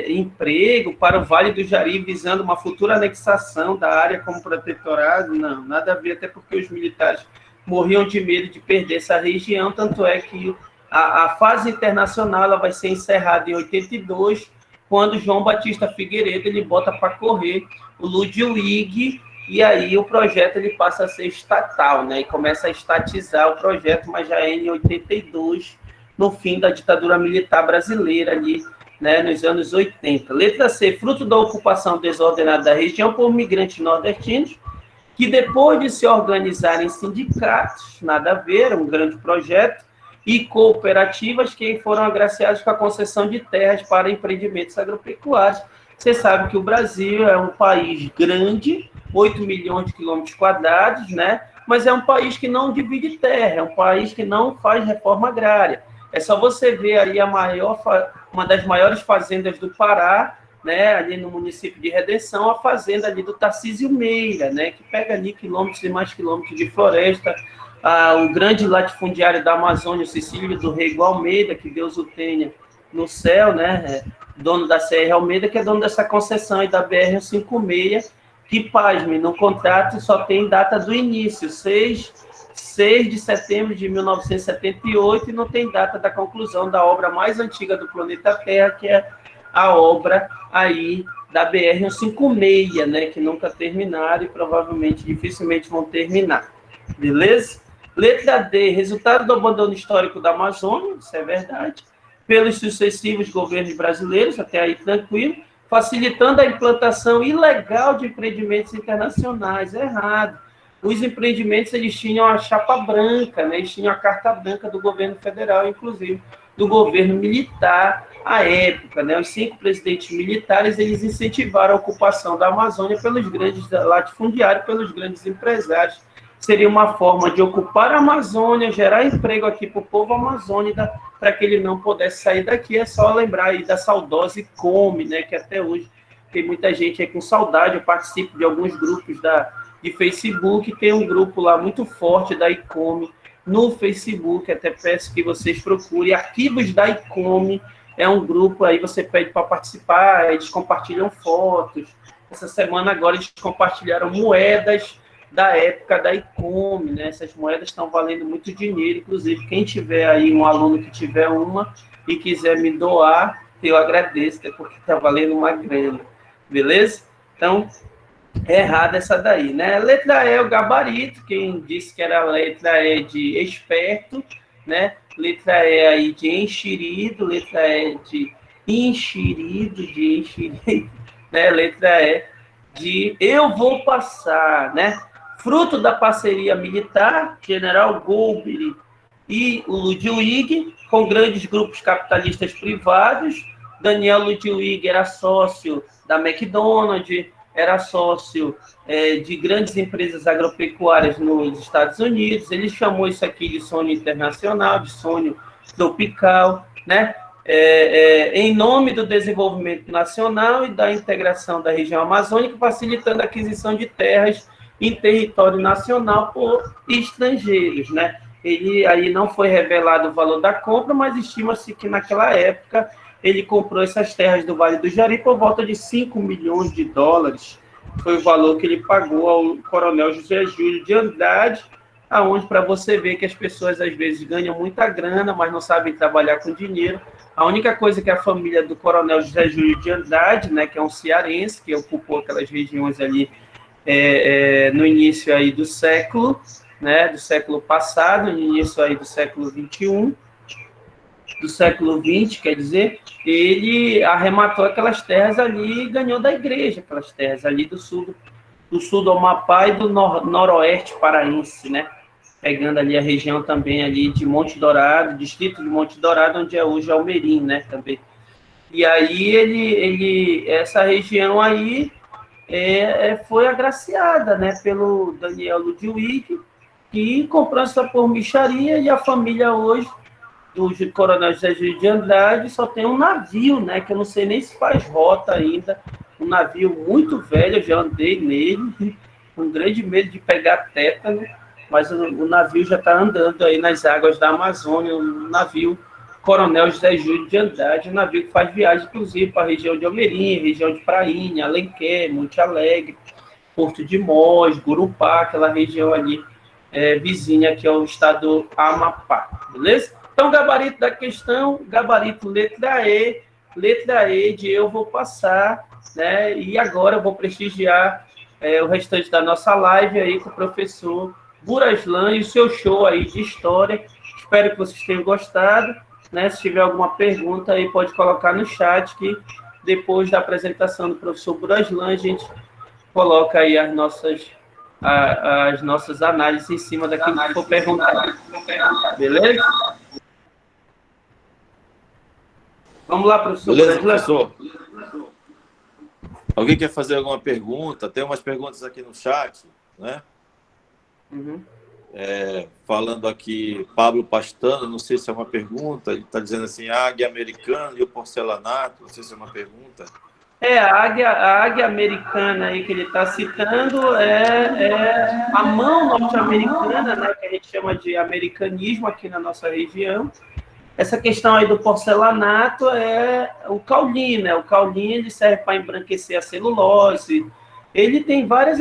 emprego para o Vale do Jari, visando uma futura anexação da área como protetorado? Não, nada a ver, até porque os militares morriam de medo de perder essa região, tanto é que a fase internacional ela vai ser encerrada em 82, quando João Batista Figueiredo ele bota para correr o Ludwig, e aí o projeto ele passa a ser estatal, né? E começa a estatizar o projeto, mas já é em 82, no fim da ditadura militar brasileira ali, né, nos anos 80. Letra C, fruto da ocupação desordenada da região por migrantes nordestinos, que depois de se organizarem em sindicatos, nada a ver, um grande projeto, e cooperativas que foram agraciadas com a concessão de terras para empreendimentos agropecuários. Você sabe que o Brasil é um país grande, 8 milhões de quilômetros quadrados, né? Mas é um país que não divide terra, é um país que não faz reforma agrária. É só você ver ali uma das maiores fazendas do Pará, né, ali no município de Redenção, a fazenda ali do Tarcísio Meira, né, que pega ali quilômetros e mais quilômetros de floresta, o grande latifundiário da Amazônia, o Cecílio do Rego Almeida, que Deus o tenha no céu, né, dono da CR Almeida, que é dono dessa concessão e da BR-156, que, pasme, no contrato só tem data do início, 6 de setembro de 1978, e não tem data da conclusão da obra mais antiga do planeta Terra, que é a obra aí da BR-156, né, que nunca terminaram e provavelmente, dificilmente vão terminar. Beleza? Letra D, resultado do abandono histórico da Amazônia, isso é verdade, pelos sucessivos governos brasileiros, até aí tranquilo, facilitando a implantação ilegal de empreendimentos internacionais. Errado. Os empreendimentos, eles tinham a chapa branca, né? Eles tinham a carta branca do governo federal, inclusive do governo militar à época, né? Os 5 presidentes militares, eles incentivaram a ocupação da Amazônia pelos grandes latifundiários, pelos grandes empresários seria uma forma de ocupar a Amazônia, gerar emprego aqui para o povo amazônico, para que ele não pudesse sair daqui. É só lembrar aí da saudosa ICOME, né, que até hoje tem muita gente aí com saudade. Eu participo de alguns grupos de Facebook, tem um grupo lá muito forte da ICOME no Facebook, até peço que vocês procurem, Arquivos da ICOME, é um grupo, aí você pede para participar, eles compartilham fotos. Essa semana agora eles compartilharam moedas da época da ICOME, né? Essas moedas estão valendo muito dinheiro, inclusive quem tiver aí, um aluno que tiver uma e quiser me doar, eu agradeço, porque está valendo uma grana, beleza? Então, é errada essa daí, né? Letra E é o gabarito, quem disse que era a letra E de esperto, né? Letra E aí de enxerido, letra E de enxerido, né? Letra E de eu vou passar, né? Fruto da parceria militar, General Golbery e o Ludwig, com grandes grupos capitalistas privados. Daniel Ludwig era sócio da McDonald's, era sócio de grandes empresas agropecuárias nos Estados Unidos. Ele chamou isso aqui de sonho internacional, de sonho tropical, né? Em nome do desenvolvimento nacional e da integração da região amazônica, facilitando a aquisição de terras em território nacional por estrangeiros, né? Ele aí não foi revelado o valor da compra, mas estima-se que naquela época ele comprou essas terras do Vale do Jari por volta de 5 milhões de dólares. Foi o valor que ele pagou ao coronel José Júlio de Andrade, aonde, para você ver que as pessoas às vezes ganham muita grana, mas não sabem trabalhar com dinheiro. A única coisa que a família do coronel José Júlio de Andrade, né, que é um cearense, que ocupou aquelas regiões ali no início aí do século, né, do século passado, no início aí do século XXI, do século XX, quer dizer, ele arrematou aquelas terras ali e ganhou da igreja, aquelas terras ali do sul do Amapá e do noroeste paraense, né? Pegando ali a região também ali de Monte Dourado, distrito de Monte Dourado, onde é hoje Almerim, né, também. E aí essa região aí foi agraciada, né, pelo Daniel Ludwig, que comprou essa por mixaria, e a família hoje do coronel José Júlio de Andrade só tem um navio, né, que eu não sei nem se faz rota ainda, um navio muito velho, eu já andei nele, com grande medo de pegar tétano, mas o navio já está andando aí nas águas da Amazônia, o navio Coronel José Júlio de Andrade, um navio que faz viagem, inclusive, para a região de Almerim, região de Prainha, Alenquer, Monte Alegre, Porto de Mós, Gurupá, aquela região ali vizinha, que é o estado do Amapá, beleza? Então, gabarito da questão, gabarito letra E de eu vou passar, né? E agora eu vou prestigiar o restante da nossa live aí com o professor Buraslan e o seu show aí de história. Espero que vocês tenham gostado, né? Se tiver alguma pergunta aí, pode colocar no chat, que depois da apresentação do professor Buraslan, a gente coloca aí as nossas análises em cima daquilo que for perguntado. Beleza? Vamos lá, professor. Beleza, professor? Alguém quer fazer alguma pergunta? Tem umas perguntas aqui no chat, né? Uhum. Falando aqui, Pablo Pastano, não sei se é uma pergunta, ele está dizendo assim, a águia americana e o porcelanato, não sei se é uma pergunta. A águia americana aí que ele está citando é a mão norte-americana, né, que a gente chama de americanismo aqui na nossa região. Essa questão aí do porcelanato é o caulin, né? O caulin ele serve para embranquecer a celulose. Ele tem várias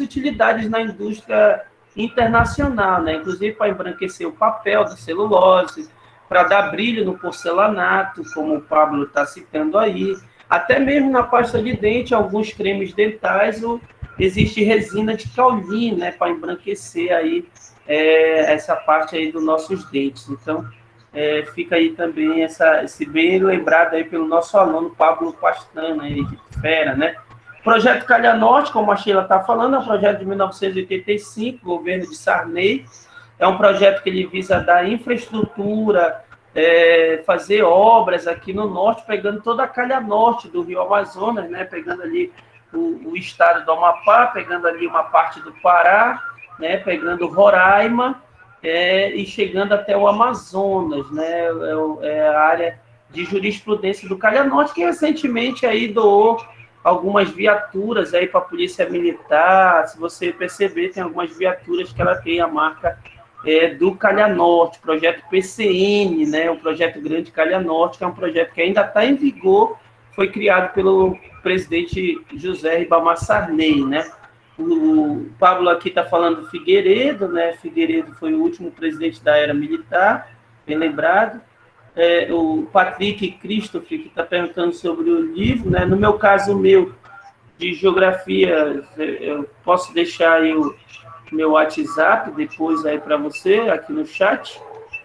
utilidades na indústria internacional, né? Inclusive para embranquecer o papel da celulose, para dar brilho no porcelanato, como o Pablo está citando aí. Até mesmo na pasta de dente, alguns cremes dentais, existe resina de caulin, né? Para embranquecer aí essa parte aí dos nossos dentes. Então, fica aí também esse bem lembrado aí pelo nosso aluno Pablo Pastana, aí, de fera, né? Projeto Calha Norte, como a Sheila está falando, é um projeto de 1985, governo de Sarney. É um projeto que ele visa dar infraestrutura, fazer obras aqui no norte, pegando toda a calha norte do Rio Amazonas, né? Pegando ali o estado do Amapá, pegando ali uma parte do Pará, né, pegando Roraima e chegando até o Amazonas, né, é a área de jurisprudência do Calha Norte, que recentemente aí doou algumas viaturas aí para a Polícia Militar. Se você perceber, tem algumas viaturas que ela tem a marca do Calha Norte, projeto PCN, né, o projeto Grande Calha Norte, que é um projeto que ainda está em vigor, foi criado pelo presidente José Ribamar Sarney, né. O Pablo aqui está falando do Figueiredo, né? Figueiredo foi o último presidente da era militar, bem lembrado. O Patrick Christopher, que está perguntando sobre o livro, né? No meu caso, de geografia, eu posso deixar aí o meu WhatsApp depois aí para você, aqui no chat,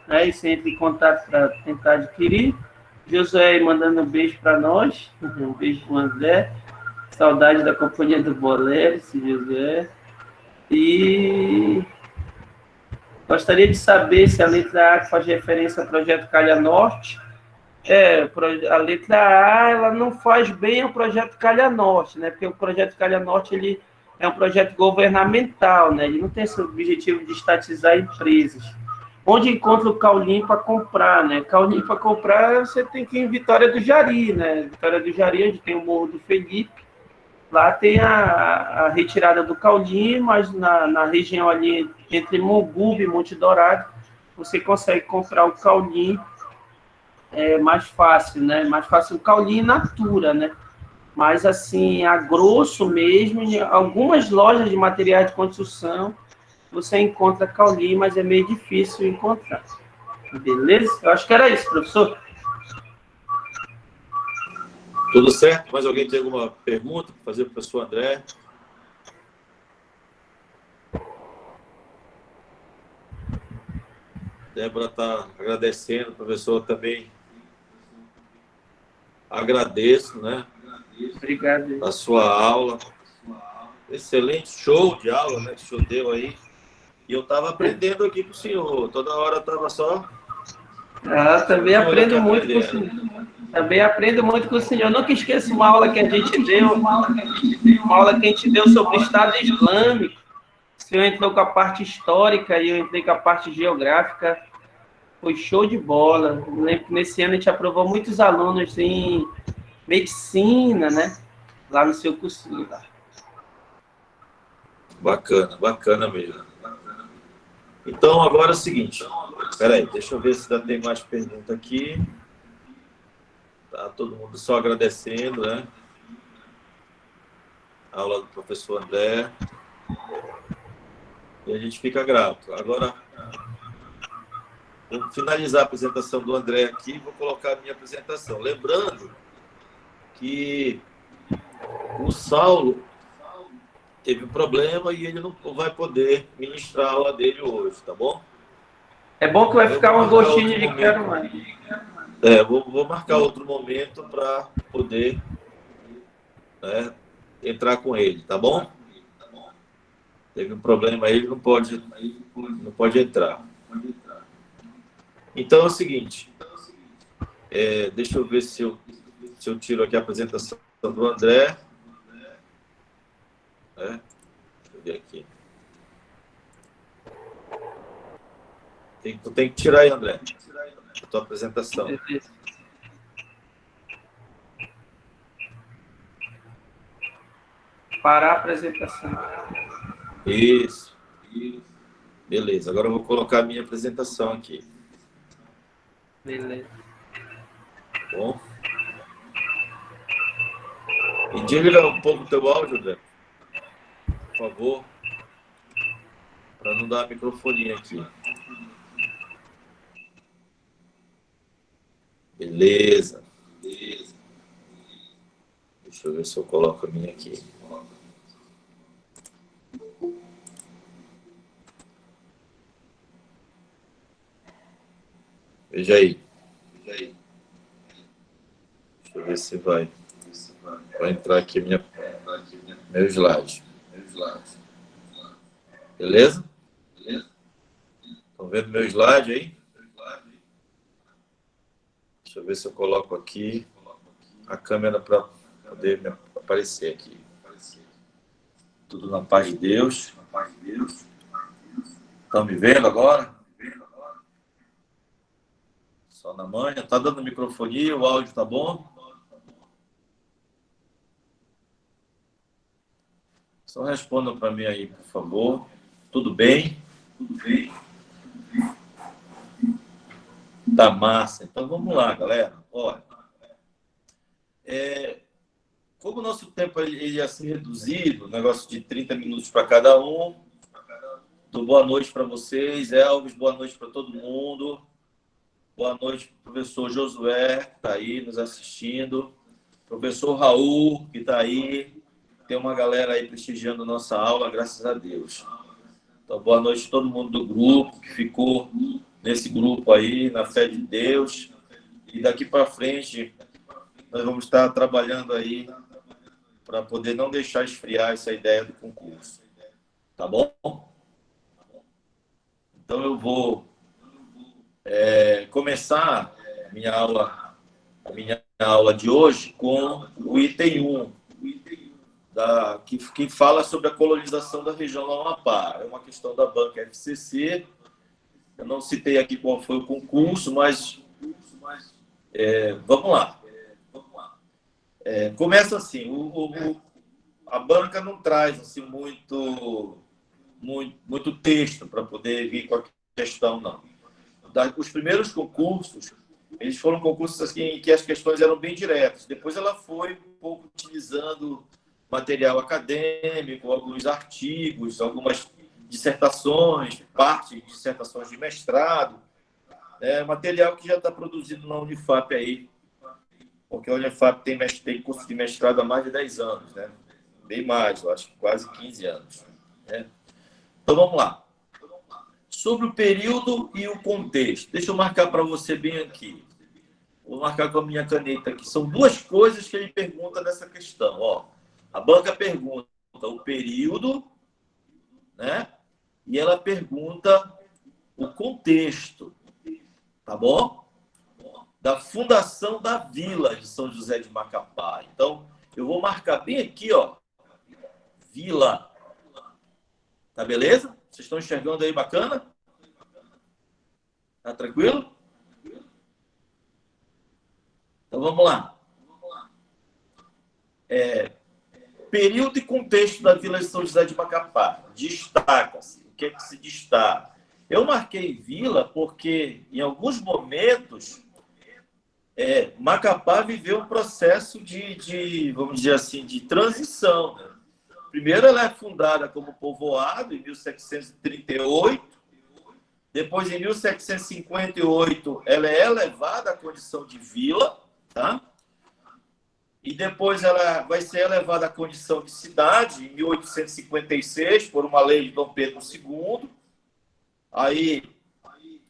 né? E você entra em contato para tentar adquirir. Josué mandando um beijo para nós, um beijo para o André. Saudade da companhia do Bolero, se José. E gostaria de saber se a letra A, que faz referência ao projeto Calha Norte, a letra A, ela não faz bem ao projeto Calha Norte, né? Porque o projeto Calha Norte, ele é um projeto governamental, né? Ele não tem esse objetivo de estatizar empresas. Onde encontra o Caulim para comprar, né? Caulim para comprar, você tem que ir em Vitória do Jari, né? Vitória do Jari, onde tem o Morro do Felipe. Lá tem a retirada do Caulim, mas na região ali entre Monguba e Monte Dourado, você consegue comprar o Caulim mais fácil, né? Mais fácil o Caulim in natura, né? Mas, assim, a grosso mesmo, em algumas lojas de materiais de construção, você encontra Caulim, mas é meio difícil encontrar. Beleza? Eu acho que era isso, professor. Tudo certo? Mais alguém tem alguma pergunta para fazer para o professor André? Débora está agradecendo, o professor também agradeço, né? Obrigado. A sua aula. Excelente show de aula, né? Que o senhor deu aí. E eu estava aprendendo aqui com o senhor. Toda hora eu estava só... Também aprendo muito com o senhor. Também aprendo muito com o senhor. Nunca esqueço uma aula que a gente deu, sobre o Estado Islâmico. O senhor entrou com a parte histórica e eu entrei com a parte geográfica. Foi show de bola. Eu lembro que nesse ano a gente aprovou muitos alunos em medicina, né? Lá no seu cursinho. Tá? Bacana, bacana mesmo. Então, agora é o seguinte. Espera aí, deixa eu ver se ainda tem mais pergunta aqui. Tá todo mundo só agradecendo, né? A aula do professor André. E a gente fica grato. Agora, vou finalizar a apresentação do André aqui e vou colocar a minha apresentação. Lembrando que o Saulo teve um problema e ele não vai poder ministrar a aula dele hoje, tá bom? É bom que vai ficar um gostinho de quero mais. Vou marcar outro momento para poder, né, entrar com ele, tá bom? Teve um problema aí, ele não pode entrar. Então é o seguinte, deixa eu ver se eu tiro aqui a apresentação do André. Deixa eu ver aqui. Tu tem que tirar aí, André, a tua apresentação. Parar a apresentação. Isso. Beleza, agora eu vou colocar a minha apresentação aqui. Beleza. Bom. E diga um pouco o teu áudio, André. Por favor. Para não dar a microfonia aqui. Beleza. Deixa eu ver se eu coloco a minha aqui. Veja aí. Deixa eu ver se vai entrar aqui meu slide. Beleza? Estão vendo meu slide aí? Deixa eu ver se eu coloco aqui a câmera para poder me aparecer aqui. Tudo na paz de Deus. Estão me vendo agora? Só na manhã. Tá dando microfonia? O áudio tá bom? Só respondam para mim aí, por favor. Tudo bem? Tudo bem. Tá massa. Então vamos lá, galera. Olha, como o nosso tempo ele ia ser reduzido, negócio de 30 minutos para cada um. Dou boa noite para vocês, Elvis, boa noite para todo mundo. Boa noite para o professor Josué, que está aí nos assistindo. Professor Raul, que está aí. Tem uma galera aí prestigiando nossa aula, graças a Deus. Então, boa noite a todo mundo do grupo, que ficou nesse grupo aí, na fé de Deus. E daqui para frente, nós vamos estar trabalhando aí para poder não deixar esfriar essa ideia do concurso. Tá bom? Então, eu vou começar a minha aula de hoje com o item 1, que fala sobre a colonização da região do Amapá. É uma questão da banca FCC. Eu não citei aqui qual foi o concurso, mas vamos lá. Começa assim, a banca não traz assim, muito texto para poder vir com a questão, não. Os primeiros concursos, eles foram concursos assim, em que as questões eram bem diretas. Depois ela foi um pouco utilizando material acadêmico, alguns artigos, algumas dissertações, parte de dissertações de mestrado, material que já está produzido na Unifap aí, porque a Unifap tem curso de mestrado há mais de 10 anos, né? Bem mais, eu acho que quase 15 anos. Né? Então, vamos lá. Sobre o período e o contexto. Deixa eu marcar para você bem aqui. Vou marcar com a minha caneta aqui. São duas coisas que ele pergunta nessa questão. Ó, a banca pergunta o período, né? E ela pergunta o contexto, tá bom? Da fundação da vila de São José de Macapá. Então, eu vou marcar bem aqui, ó, vila. Tá beleza? Vocês estão enxergando aí bacana? Tá tranquilo? Então, vamos lá. Período e contexto da vila de São José de Macapá. Destaca-se. O que é que se destaca? Eu marquei vila porque, em alguns momentos, Macapá viveu um processo vamos dizer assim, de transição. Né? Primeiro, ela é fundada como povoado, em 1738. Depois, em 1758, ela é elevada à condição de vila, tá? E depois ela vai ser elevada à condição de cidade, em 1856, por uma lei de Dom Pedro II. Aí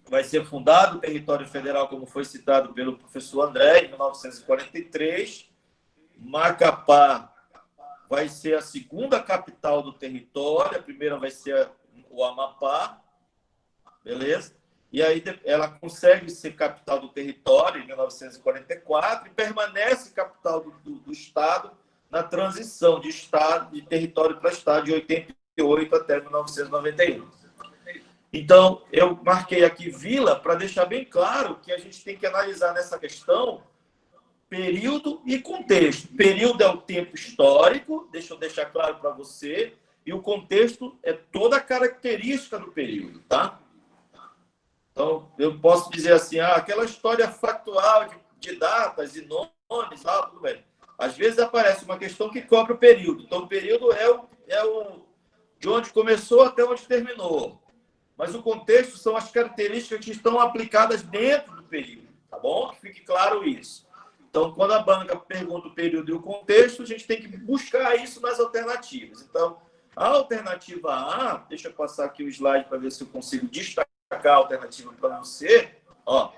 vai ser fundado o território federal, como foi citado pelo professor André, em 1943. Macapá vai ser a segunda capital do território, a primeira vai ser o Amapá, beleza? E aí ela consegue ser capital do território em 1944 e permanece capital do Estado na transição de território para Estado, de 88 até 1991. Então, eu marquei aqui vila para deixar bem claro que a gente tem que analisar nessa questão período e contexto. Período é o tempo histórico, deixa eu deixar claro para você, e o contexto é toda a característica do período, tá? Então, eu posso dizer assim, aquela história factual de datas e nomes, tudo bem. Às vezes aparece uma questão que cobre o período. Então, o período é de onde começou até onde terminou. Mas o contexto são as características que estão aplicadas dentro do período, tá bom? Que fique claro isso. Então, quando a banca pergunta o período e o contexto, a gente tem que buscar isso nas alternativas. Então, a alternativa A, deixa eu passar aqui o slide para ver se eu consigo destacar a alternativa para você, ó,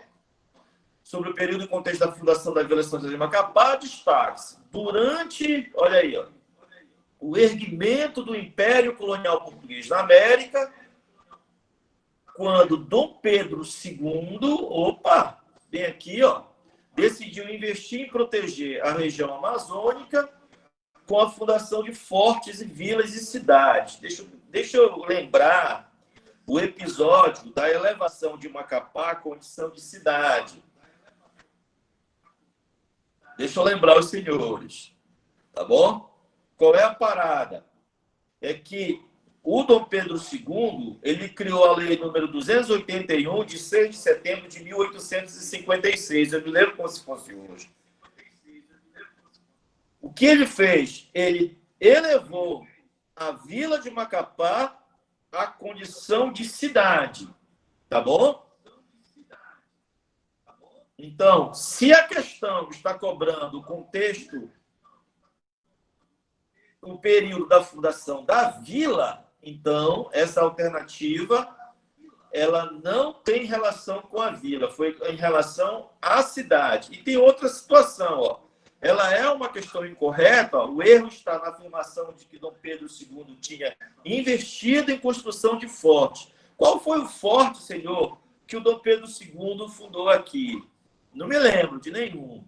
sobre o período e contexto da fundação da Vila São José de Macapá, destaque-se durante, olha aí, ó, o erguimento do Império Colonial Português na América, quando Dom Pedro II, bem aqui, ó, decidiu investir em proteger a região amazônica com a fundação de fortes e vilas e cidades. Deixa eu lembrar o episódio da elevação de Macapá à condição de cidade. Deixa eu lembrar os senhores, tá bom? Qual é a parada? É que o Dom Pedro II, ele criou a lei número 281, de 6 de setembro de 1856. Eu me lembro como se fosse hoje. O que ele fez? Ele elevou a vila de Macapá à condição de cidade, tá bom? Então, se a questão está cobrando o contexto, o período da fundação da vila, então essa alternativa ela não tem relação com a vila, foi em relação à cidade. E tem outra situação, ó. Ela é uma questão incorreta, ó. O erro está na afirmação de que Dom Pedro II tinha investido em construção de forte. Qual foi o forte, senhor, que o Dom Pedro II fundou aqui? Não me lembro de nenhum.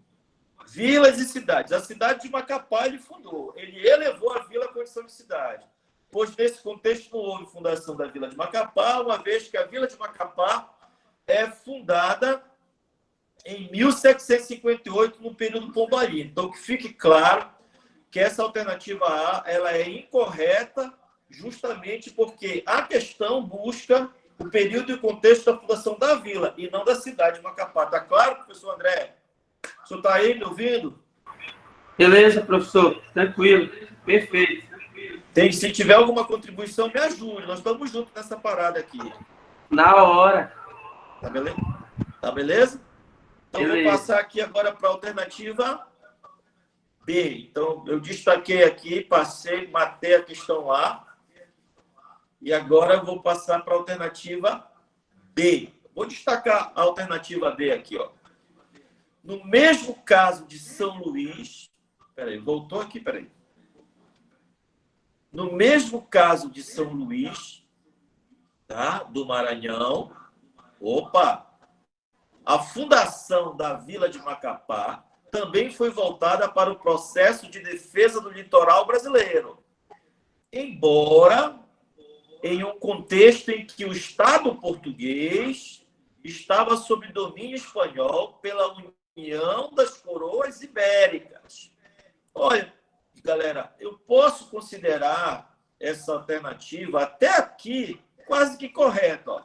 Vilas e cidades. A cidade de Macapá ele fundou. Ele elevou a vila à condição de cidade. Pois nesse contexto não houve fundação da vila de Macapá, uma vez que a vila de Macapá é fundada em 1758, no período pombalino. Então, que fique claro que essa alternativa A ela é incorreta, justamente porque a questão busca o período e o contexto da fundação da vila e não da cidade de Macapá. Está claro, professor André? O senhor está aí me ouvindo? Beleza, professor. Tranquilo. Perfeito. Se tiver alguma contribuição, me ajude. Nós estamos juntos nessa parada aqui. Na hora. Tá beleza? Tá beleza? Então, beleza. Vou passar aqui agora para a alternativa B. Então, eu destaquei aqui, passei, matei a questão A. E agora eu vou passar para a alternativa B. Vou destacar a alternativa B aqui, ó. No mesmo caso de São Luís... Peraí, voltou aqui, peraí. No mesmo caso de São Luís, tá? Do Maranhão, a fundação da Vila de Macapá também foi voltada para o processo de defesa do litoral brasileiro. Embora em um contexto em que o Estado português estava sob domínio espanhol pela União das Coroas Ibéricas. Olha, galera, eu posso considerar essa alternativa até aqui quase que correta. Ó.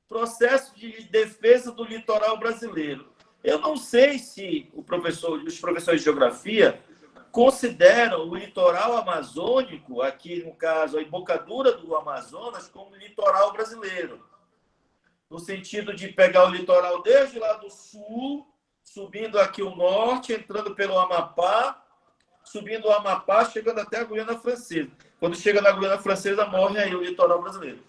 Processo de defesa do litoral brasileiro. Eu não sei se os professores de geografia consideram o litoral amazônico, aqui no caso a embocadura do Amazonas, como litoral brasileiro. No sentido de pegar o litoral desde lá do sul, subindo aqui o norte, entrando pelo Amapá, subindo o Amapá, chegando até a Guiana Francesa. Quando chega na Guiana Francesa, morre aí o litoral brasileiro.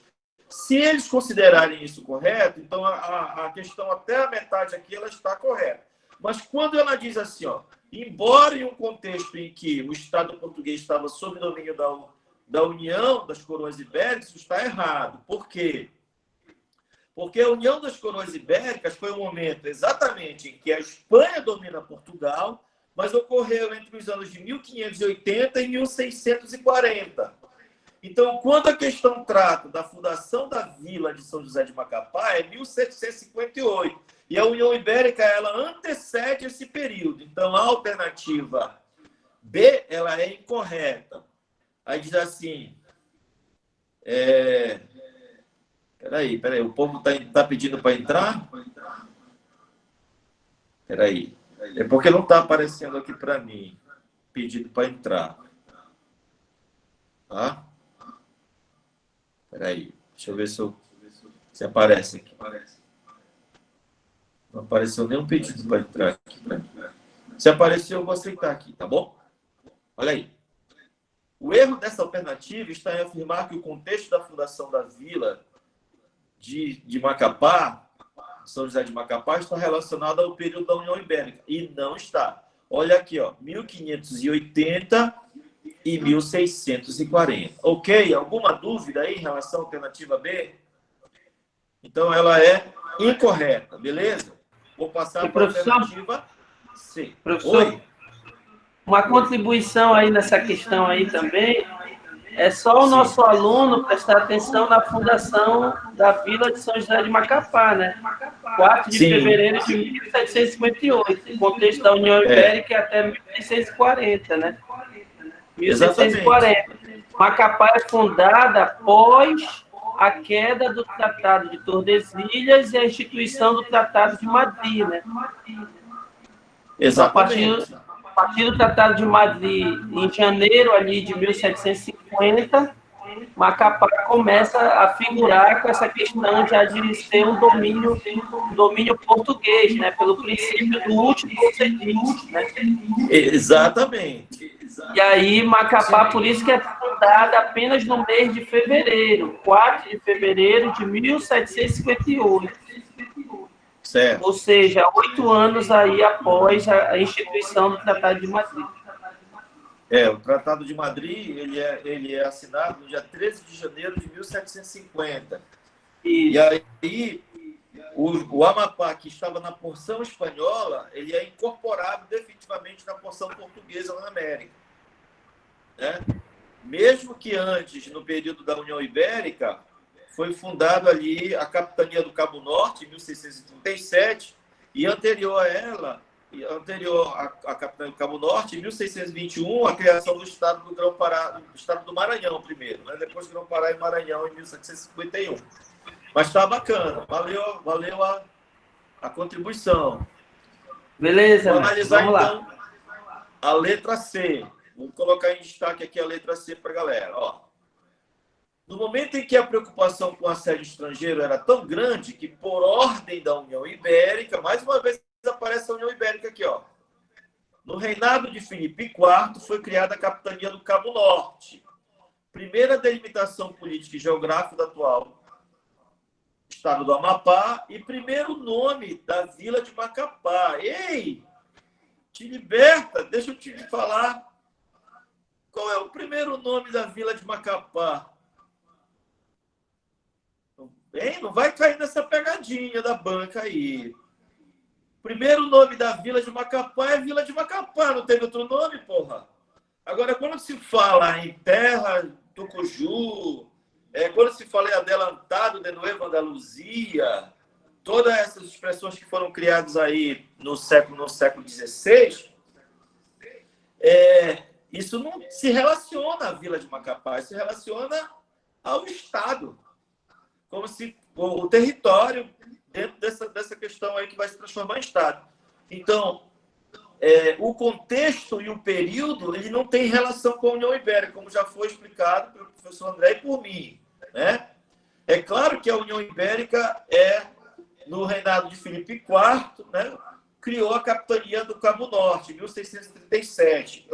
Se eles considerarem isso correto, então a questão até a metade aqui ela está correta. Mas quando ela diz assim, ó, embora em um contexto em que o Estado português estava sob domínio da União das Coroas Ibéricas, isso está errado. Por quê? Porque a União das Coroas Ibéricas foi um momento exatamente em que a Espanha domina Portugal, mas ocorreu entre os anos de 1580 e 1640. Então, quando a questão trata da fundação da vila de São José de Macapá, é 1758. E a União Ibérica, ela antecede esse período. Então, a alternativa B, ela é incorreta. Aí diz assim... Peraí, o povo tá pedindo para entrar? Peraí. É porque não está aparecendo aqui para mim. Pedido para entrar. Tá? Peraí. Deixa eu ver se aparece aqui. Não apareceu nenhum pedido para entrar aqui para mim. Se apareceu, eu vou aceitar aqui, tá bom? Olha aí. O erro dessa alternativa está em afirmar que o contexto da fundação da vila de Macapá, São José de Macapá, está relacionado ao período da União Ibérica. E não está. Olha aqui, ó, 1580 e 1640. Ok? Alguma dúvida aí em relação à alternativa B? Então, ela é incorreta, beleza? Vou passar para a alternativa C. Professor, oi? Uma contribuição aí nessa questão aí também É só o nosso aluno prestar atenção na fundação da Vila de São José de Macapá, né? 4 de fevereiro de 1758. O contexto da União Ibérica é até 1640, né? 1640. Macapá é fundada após a queda do Tratado de Tordesilhas e a instituição do Tratado de Madrid, né? Exatamente. A partir do Tratado de Madrid, em janeiro ali de 1750, Macapá começa a figurar com essa questão de ser um domínio português, né? Pelo princípio do último concedido, né? Exatamente. E aí, Macapá, por isso que é fundada apenas no mês de fevereiro, 4 de fevereiro de 1758. Certo. Ou seja, 8 anos aí após a instituição do Tratado de Madrid. O Tratado de Madrid ele é assinado no dia 13 de janeiro de 1750. Isso. E aí, o Amapá, que estava na porção espanhola, ele é incorporado definitivamente na porção portuguesa na América. Né? Mesmo que antes, no período da União Ibérica, foi fundado ali a Capitania do Cabo Norte, em 1637, e anterior a ela, a Capitania do Cabo Norte, em 1621, a criação do Estado do Grão-Pará, do Estado do Maranhão primeiro, né? Depois Grão-Pará e Maranhão em 1751. Mas está bacana, valeu a contribuição. Beleza, vamos analisar vamos então lá. A letra C. Vou colocar em destaque aqui a letra C para a galera. Ó. No momento em que a preocupação com o assédio estrangeiro era tão grande que, por ordem da União Ibérica, mais uma vez aparece a União Ibérica aqui, ó. No reinado de Filipe IV, foi criada a Capitania do Cabo Norte, primeira delimitação política e geográfica do atual estado do Amapá e primeiro nome da vila de Macapá. Ei, te liberta, deixa eu te falar qual é o primeiro nome da vila de Macapá. Hein? Não vai cair nessa pegadinha da banca aí. Primeiro nome da Vila de Macapá é Vila de Macapá, não teve outro nome, porra? Agora, quando se fala em Terra Tucuju, quando se fala em Adelantado de Nueva Andaluzia, todas essas expressões que foram criadas aí no século XVI, isso não se relaciona à Vila de Macapá, isso se relaciona ao Estado, como se o território dentro dessa questão aí que vai se transformar em Estado. Então, o contexto e o período, ele não tem relação com a União Ibérica, como já foi explicado pelo professor André e por mim. Né? É claro que a União Ibérica no reinado de Filipe IV, né, criou a Capitania do Cabo Norte, em 1637.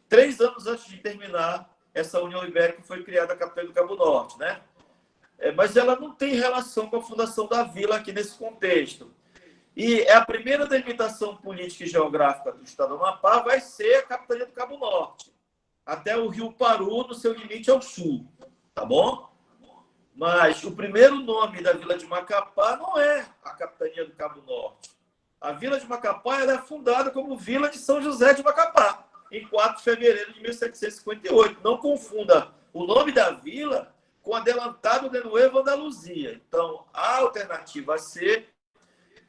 3 anos antes de terminar essa União Ibérica, foi criada a Capitania do Cabo Norte. Né? Mas ela não tem relação com a fundação da vila aqui nesse contexto. E a primeira delimitação política e geográfica do estado do Amapá vai ser a Capitania do Cabo Norte, até o rio Paru, no seu limite ao sul. Tá bom? Mas o primeiro nome da vila de Macapá não é a Capitania do Cabo Norte. A vila de Macapá é fundada como Vila de São José de Macapá, em 4 de fevereiro de 1758. Não confunda o nome da vila com Adelantado de Nueva Andaluzia. Então, a alternativa C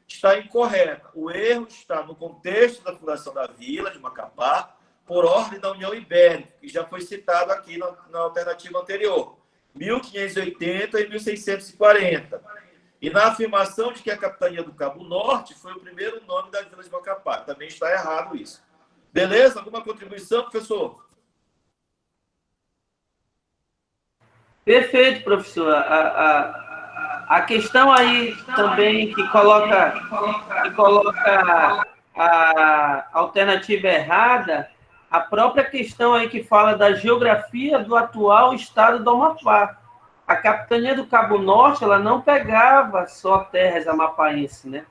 está incorreta. O erro está no contexto da fundação da vila de Macapá, por ordem da União Ibérica, que já foi citado aqui na alternativa anterior, 1580 e 1640. E na afirmação de que a Capitania do Cabo Norte foi o primeiro nome da vila de Macapá. Também está errado isso. Beleza? Alguma contribuição, professor? Perfeito, professor. A questão aí também que coloca a alternativa errada, a própria questão aí que fala da geografia do atual estado do Amapá. A Capitania do Cabo Norte, ela não pegava só terras amapaenses, né?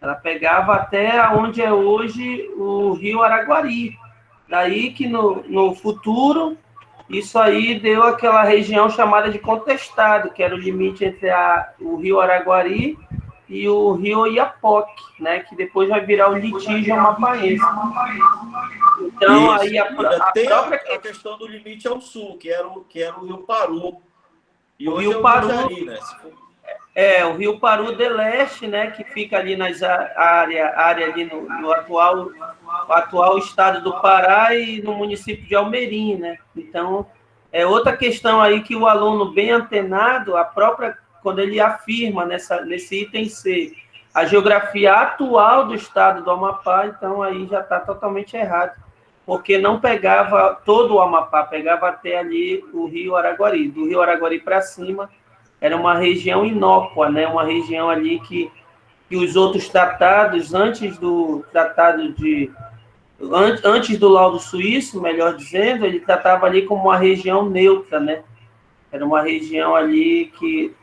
Ela pegava até onde é hoje o Rio Araguari. Daí que no futuro, isso aí deu aquela região chamada de Contestado, que era o limite entre o Rio Araguari e o rio Oiapoque, né, que depois vai virar o litígio amapaense. Então, Isso. aí a Tem própria... a questão do limite ao sul, que era o Rio Paru. E o hoje é Rio o Paru, Ijari, né? o Rio Paru de Leste, né, que fica ali nas área ali no atual estado do Pará e no município de Almerim, né? Então, é outra questão aí que o aluno bem antenado, quando ele afirma nesse item C, a geografia atual do estado do Amapá, então aí já está totalmente errado, porque não pegava todo o Amapá, pegava até ali o Rio Araguari. Do Rio Araguari para cima, era uma região inócua, né? Uma região ali que os outros tratados, antes do tratado antes do laudo suíço, melhor dizendo, ele tratava ali como uma região neutra, né? Era uma região ali que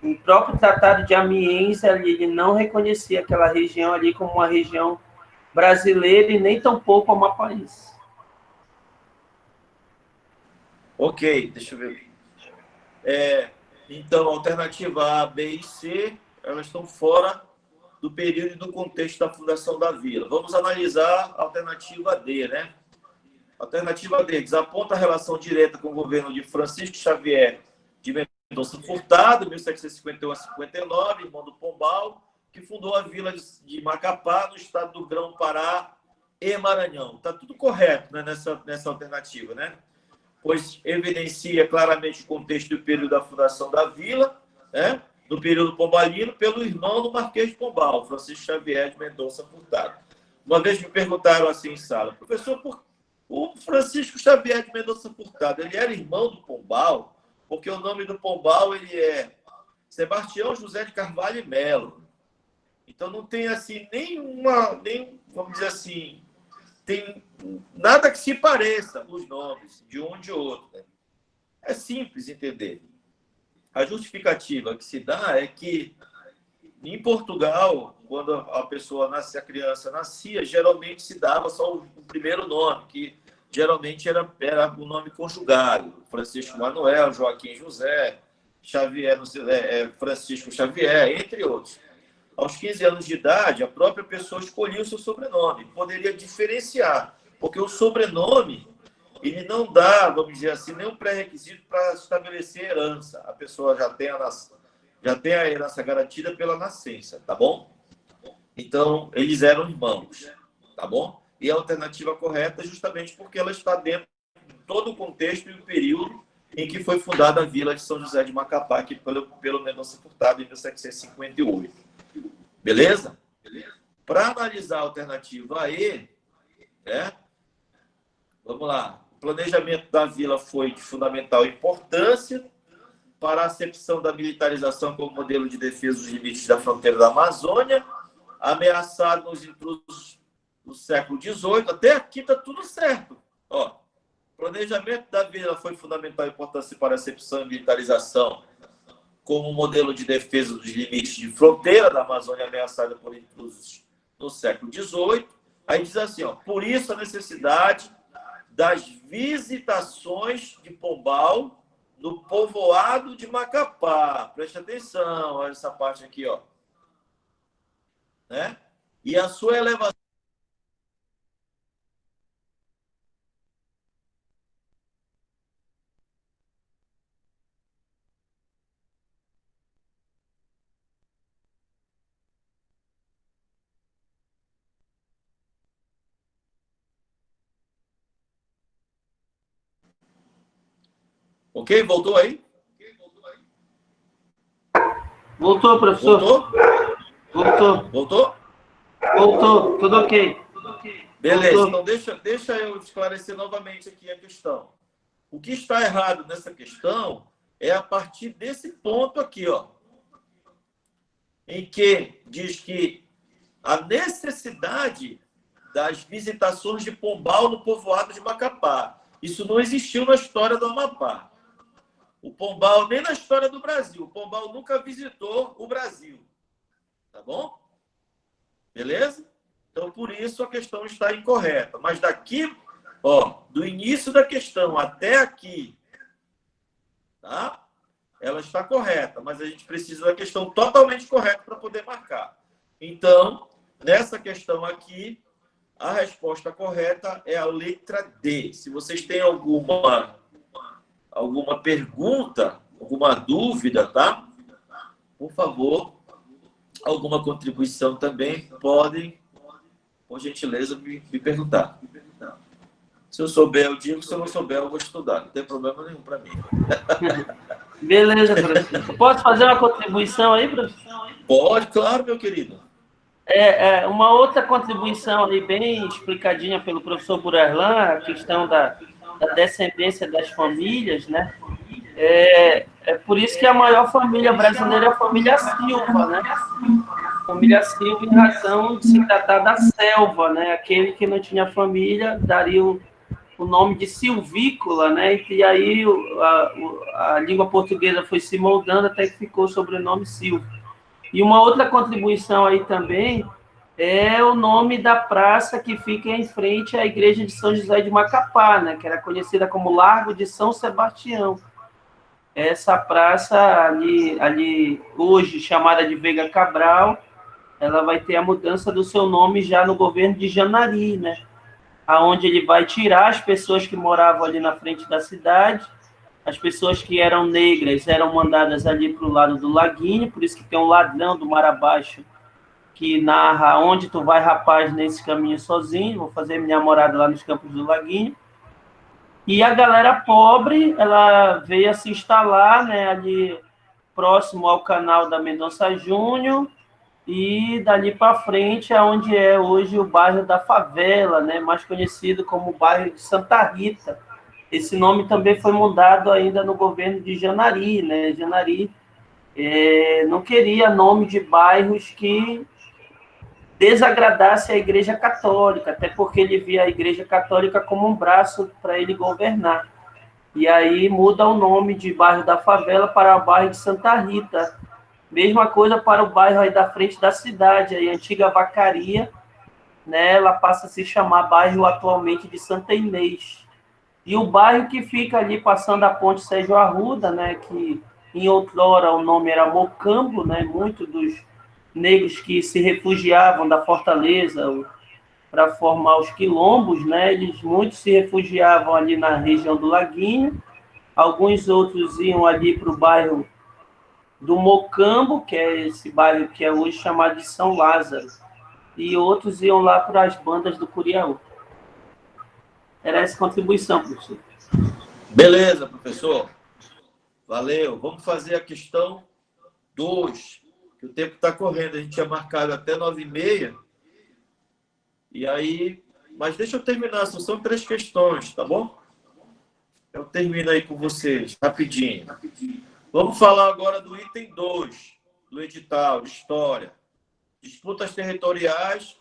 o próprio tratado de Amiens ali, ele não reconhecia aquela região ali como uma região brasileira e nem tampouco amapaense. Ok, deixa eu ver. Então, alternativa A, B e C, elas estão fora do período e do contexto da fundação da vila. Vamos analisar a alternativa D, né? Alternativa D, desaponta a relação direta com o governo de Francisco Xavier de Mendonça Furtado, 1751 a 59, irmão do Pombal, que fundou a vila de Macapá, no estado do Grão-Pará e Maranhão. Está tudo correto, né, nessa alternativa, né? Pois evidencia claramente o contexto do período da fundação da vila, né? Do período pombalino, pelo irmão do Marquês de Pombal, Francisco Xavier de Mendonça Furtado. Uma vez me perguntaram assim em sala, professor, o Francisco Xavier de Mendonça Furtado, ele era irmão do Pombal, porque o nome do Pombal ele é Sebastião José de Carvalho e Melo. Então não tem assim vamos dizer assim, tem nada que se pareça os nomes de um e de outro. Né? É simples entender. A justificativa que se dá é que em Portugal, quando a criança nascia, geralmente se dava só o primeiro nome, que geralmente era o nome conjugado. Francisco Manuel, Joaquim José, Xavier, Francisco Xavier, entre outros. Aos 15 anos de idade, a própria pessoa escolhia o seu sobrenome. Poderia diferenciar, porque o sobrenome ele não dá, vamos dizer assim, nenhum pré-requisito para estabelecer herança. A pessoa já tem a herança garantida pela nascença, tá bom? Então, eles eram irmãos, tá bom? E a alternativa correta é justamente porque ela está dentro de todo o contexto e o período em que foi fundada a vila de São José de Macapá, aqui pelo Mendonça Furtado, em 1758. Beleza? Para analisar a alternativa E, né? Vamos lá. O planejamento da vila foi de fundamental importância para a acepção da militarização como modelo de defesa dos limites da fronteira da Amazônia, ameaçado nos intrusos do século XVIII. Até aqui está tudo certo. Ó, o planejamento da vila foi de fundamental importância para a acepção e militarização como modelo de defesa dos limites de fronteira da Amazônia ameaçada por intrusos no século XVIII. Aí diz assim, ó, por isso a necessidade das visitações de Pombal no povoado de Macapá. Preste atenção, olha essa parte aqui, ó. Né? E a sua elevação. Ok? Voltou aí? Voltou, professor. Voltou? Voltou? Voltou, tudo ok. Beleza, Voltou. então deixa eu esclarecer novamente aqui a questão. O que está errado nessa questão é a partir desse ponto aqui, ó, em que diz que a necessidade das visitações de Pombal no povoado de Macapá. Isso não existiu na história do Amapá. O Pombal, nem na história do Brasil. O Pombal nunca visitou o Brasil. Tá bom? Beleza? Então, por isso, a questão está incorreta. Mas daqui, ó, do início da questão até aqui, tá? ela está correta, mas a gente precisa da questão totalmente correta para poder marcar. Então, nessa questão aqui, a resposta correta é a letra D. Se vocês têm alguma pergunta, alguma dúvida, tá? Por favor, alguma contribuição também, podem, por gentileza, me perguntar. Se eu souber, eu digo. Se eu não souber, eu vou estudar. Não tem problema nenhum para mim. Beleza, professor. Posso fazer uma contribuição aí, professor? Pode, claro, meu querido. Uma outra contribuição aí bem explicadinha pelo professor Burerlan, a questão da descendência das famílias, né? É por isso que a maior família brasileira é a família Silva, né? Família Silva em razão de se tratar da selva, né? Aquele que não tinha família daria o nome de silvícola, né? E aí a língua portuguesa foi se moldando até que ficou o sobrenome Silva. E uma outra contribuição aí também é o nome da praça que fica em frente à igreja de São José de Macapá, né? Que era conhecida como Largo de São Sebastião. Essa praça ali hoje chamada de Veiga Cabral, ela vai ter a mudança do seu nome já no governo de Janari, né? Aonde ele vai tirar as pessoas que moravam ali na frente da cidade, as pessoas que eram negras eram mandadas ali para o lado do Laguinho, por isso que tem um ladrão do Mar Abaixo que narra onde tu vai, rapaz, nesse caminho sozinho, vou fazer minha morada lá nos campos do Laguinho. E a galera pobre, ela veio a se instalar, né, ali próximo ao canal da Mendonça Júnior, e dali para frente é onde é hoje o bairro da Favela, né, mais conhecido como o bairro de Santa Rita. Esse nome também foi mudado ainda no governo de Janari, né? Janari não queria nome de bairros que desagradasse a Igreja Católica, até porque ele via a Igreja Católica como um braço para ele governar. E aí muda o nome de bairro da Favela para o bairro de Santa Rita. Mesma coisa para o bairro aí da frente da cidade, aí, a antiga Vacaria, né? Ela passa a se chamar bairro atualmente de Santa Inês. E o bairro que fica ali passando a ponte Sérgio Arruda, né? Que em outrora o nome era Mocambo, né? Muitos dos negros que se refugiavam da fortaleza para formar os quilombos, né? Muitos se refugiavam ali na região do Laguinho, alguns outros iam ali para o bairro do Mocambo, que é esse bairro que é hoje chamado de São Lázaro, e outros iam lá para as bandas do Curiaú. Era essa contribuição, professor. Beleza, professor. Valeu. Vamos fazer a questão 2, que o tempo está correndo. A gente tinha marcado até 9h30. E aí... Mas deixa eu terminar. São 3 questões, tá bom? Eu termino aí com vocês, rapidinho. Vamos falar agora do item 2, do edital, de história. Disputas territoriais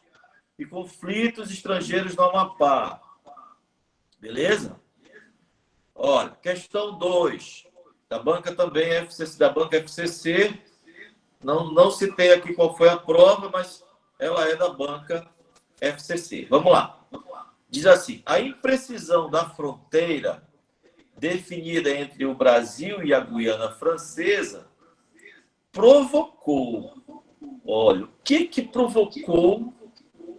e conflitos estrangeiros no Amapá. Beleza? Olha, questão 2, da banca também, da banca FCC. Não citei aqui qual foi a prova, mas ela é da banca FCC. Vamos lá. Diz assim: a imprecisão da fronteira definida entre o Brasil e a Guiana Francesa provocou. Olha, o que provocou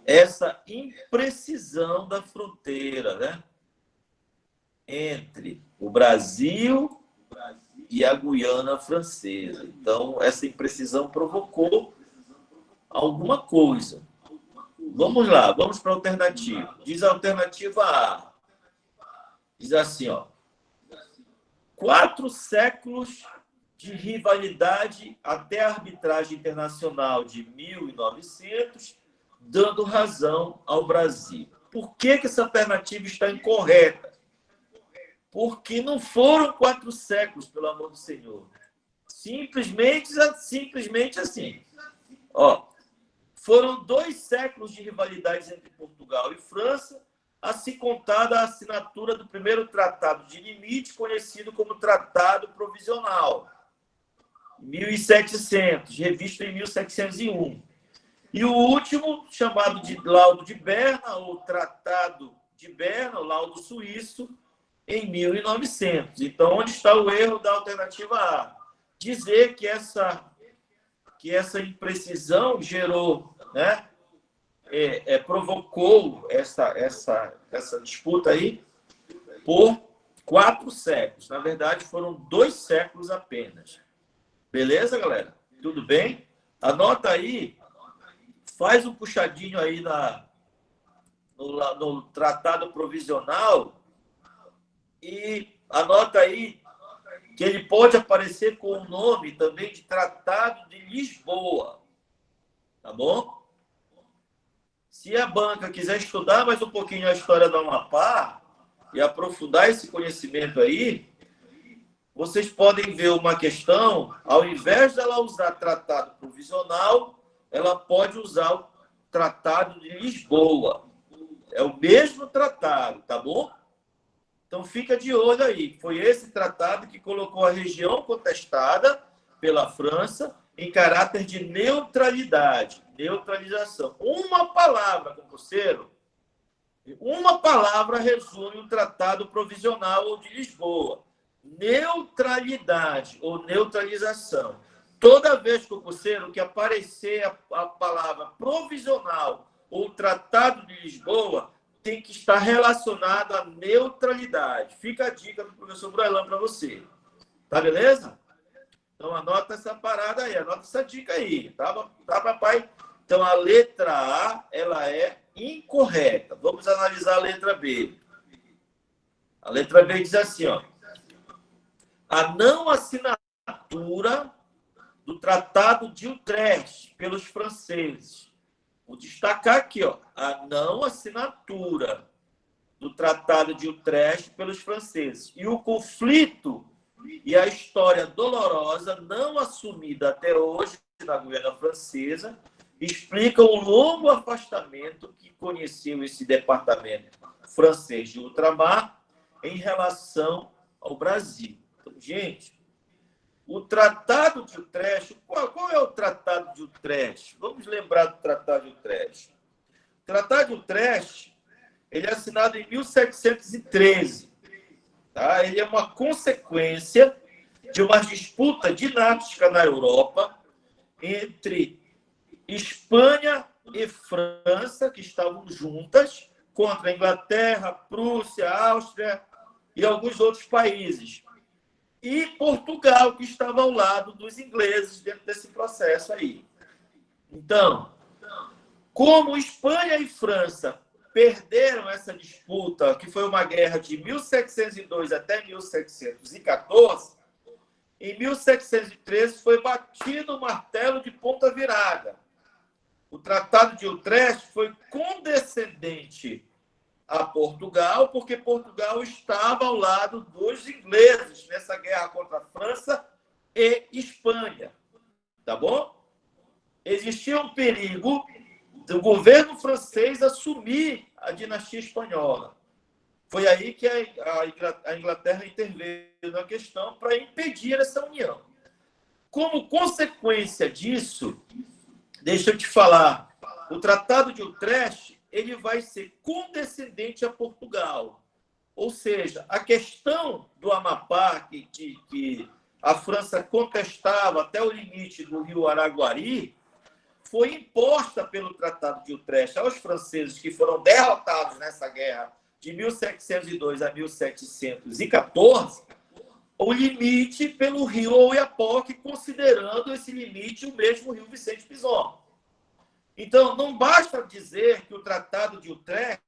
essa imprecisão da fronteira, né? Entre o Brasil e a Guiana Francesa. Então, essa imprecisão provocou alguma coisa. Vamos lá, vamos para a alternativa. Diz a alternativa A. Diz assim, ó. 4 séculos de rivalidade até a arbitragem internacional de 1900, dando razão ao Brasil. Por que essa alternativa está incorreta? Porque não foram 4 séculos, pelo amor do Senhor. Simplesmente assim. Ó, foram 2 séculos de rivalidades entre Portugal e França, a se contar da assinatura do primeiro tratado de limite, conhecido como Tratado Provisional, 1700, revisto em 1701. E o último, chamado de Laudo de Berna, ou Tratado de Berna, o Laudo Suíço, em 1900. Então, onde está o erro da alternativa A? dizer que essa imprecisão gerou, né, provocou essa disputa aí por 4 séculos. Na verdade, foram 2 séculos apenas. Beleza, galera? Tudo bem? Anota aí, faz um puxadinho aí no tratado provisional e anota aí que ele pode aparecer com o nome também de Tratado de Lisboa. Tá bom? Se a banca quiser estudar mais um pouquinho a história do Amapá e aprofundar esse conhecimento aí, vocês podem ver uma questão, ao invés dela usar tratado provisional, ela pode usar o Tratado de Lisboa. É o mesmo tratado, tá bom? Então fica de olho aí. Foi esse tratado que colocou a região contestada pela França em caráter de neutralidade, neutralização. Uma palavra, concurseiro, uma palavra resume o Tratado Provisional ou de Lisboa. Neutralidade ou neutralização. Toda vez, concurseiro, que aparecer a palavra provisional ou Tratado de Lisboa, tem que estar relacionado à neutralidade. Fica a dica do professor Brailão para você. Tá beleza? Então, anota essa parada aí, anota essa dica aí. Tá, papai? Então, a letra A, ela é incorreta. Vamos analisar a letra B. A letra B diz assim, ó. A não assinatura do Tratado de Utrecht pelos franceses. Vou destacar aqui, ó, a não assinatura do Tratado de Utrecht pelos franceses. E o conflito e a história dolorosa não assumida até hoje na Guiana Francesa explicam o longo afastamento que conheceu esse departamento francês de ultramar em relação ao Brasil. Então, gente, o Tratado de Utrecht, qual é o Tratado de Utrecht? Vamos lembrar do Tratado de Utrecht. O Tratado de Utrecht, ele é assinado em 1713. Tá? Ele é uma consequência de uma disputa dinástica na Europa entre Espanha e França, que estavam juntas, contra a Inglaterra, Prússia, Áustria e alguns outros países. E Portugal, que estava ao lado dos ingleses dentro desse processo aí. Então, como Espanha e França perderam essa disputa, que foi uma guerra de 1702 até 1714, em 1713 foi batido o martelo de ponta virada. O Tratado de Utrecht foi condescendente a Portugal, porque Portugal estava ao lado dos ingleses nessa guerra contra a França e Espanha. Tá bom? Existia um perigo do governo francês assumir a dinastia espanhola. Foi aí que a Inglaterra interveio na questão para impedir essa união. Como consequência disso, deixa eu te falar, o Tratado de Utrecht ele vai ser condescendente a Portugal. Ou seja, a questão do Amapá, que a França contestava até o limite do rio Araguari, foi imposta pelo Tratado de Utrecht aos franceses que foram derrotados nessa guerra de 1702 a 1714, o limite pelo rio Oiapoque, considerando esse limite o mesmo rio Vicente Pinzón. Então, não basta dizer que o Tratado de Utrecht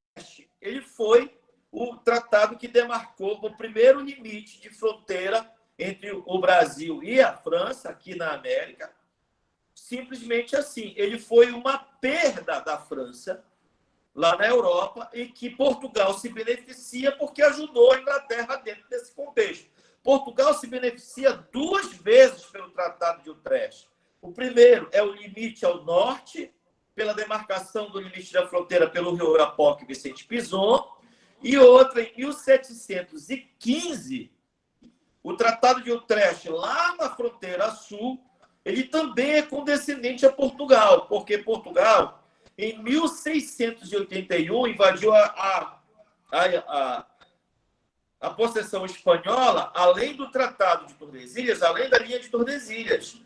ele foi o tratado que demarcou o primeiro limite de fronteira entre o Brasil e a França, aqui na América. Simplesmente assim, ele foi uma perda da França lá na Europa e que Portugal se beneficia porque ajudou a Inglaterra dentro desse contexto. Portugal se beneficia 2 vezes pelo Tratado de Utrecht. O primeiro é o limite ao norte, pela demarcação do limite da fronteira pelo rio Oiapoque e Vicente Pinzón, e outra em 1715, o Tratado de Utrecht, lá na fronteira sul, ele também é condescendente a Portugal, porque Portugal, em 1681, invadiu a a possessão espanhola, além do Tratado de Tordesilhas, além da linha de Tordesilhas.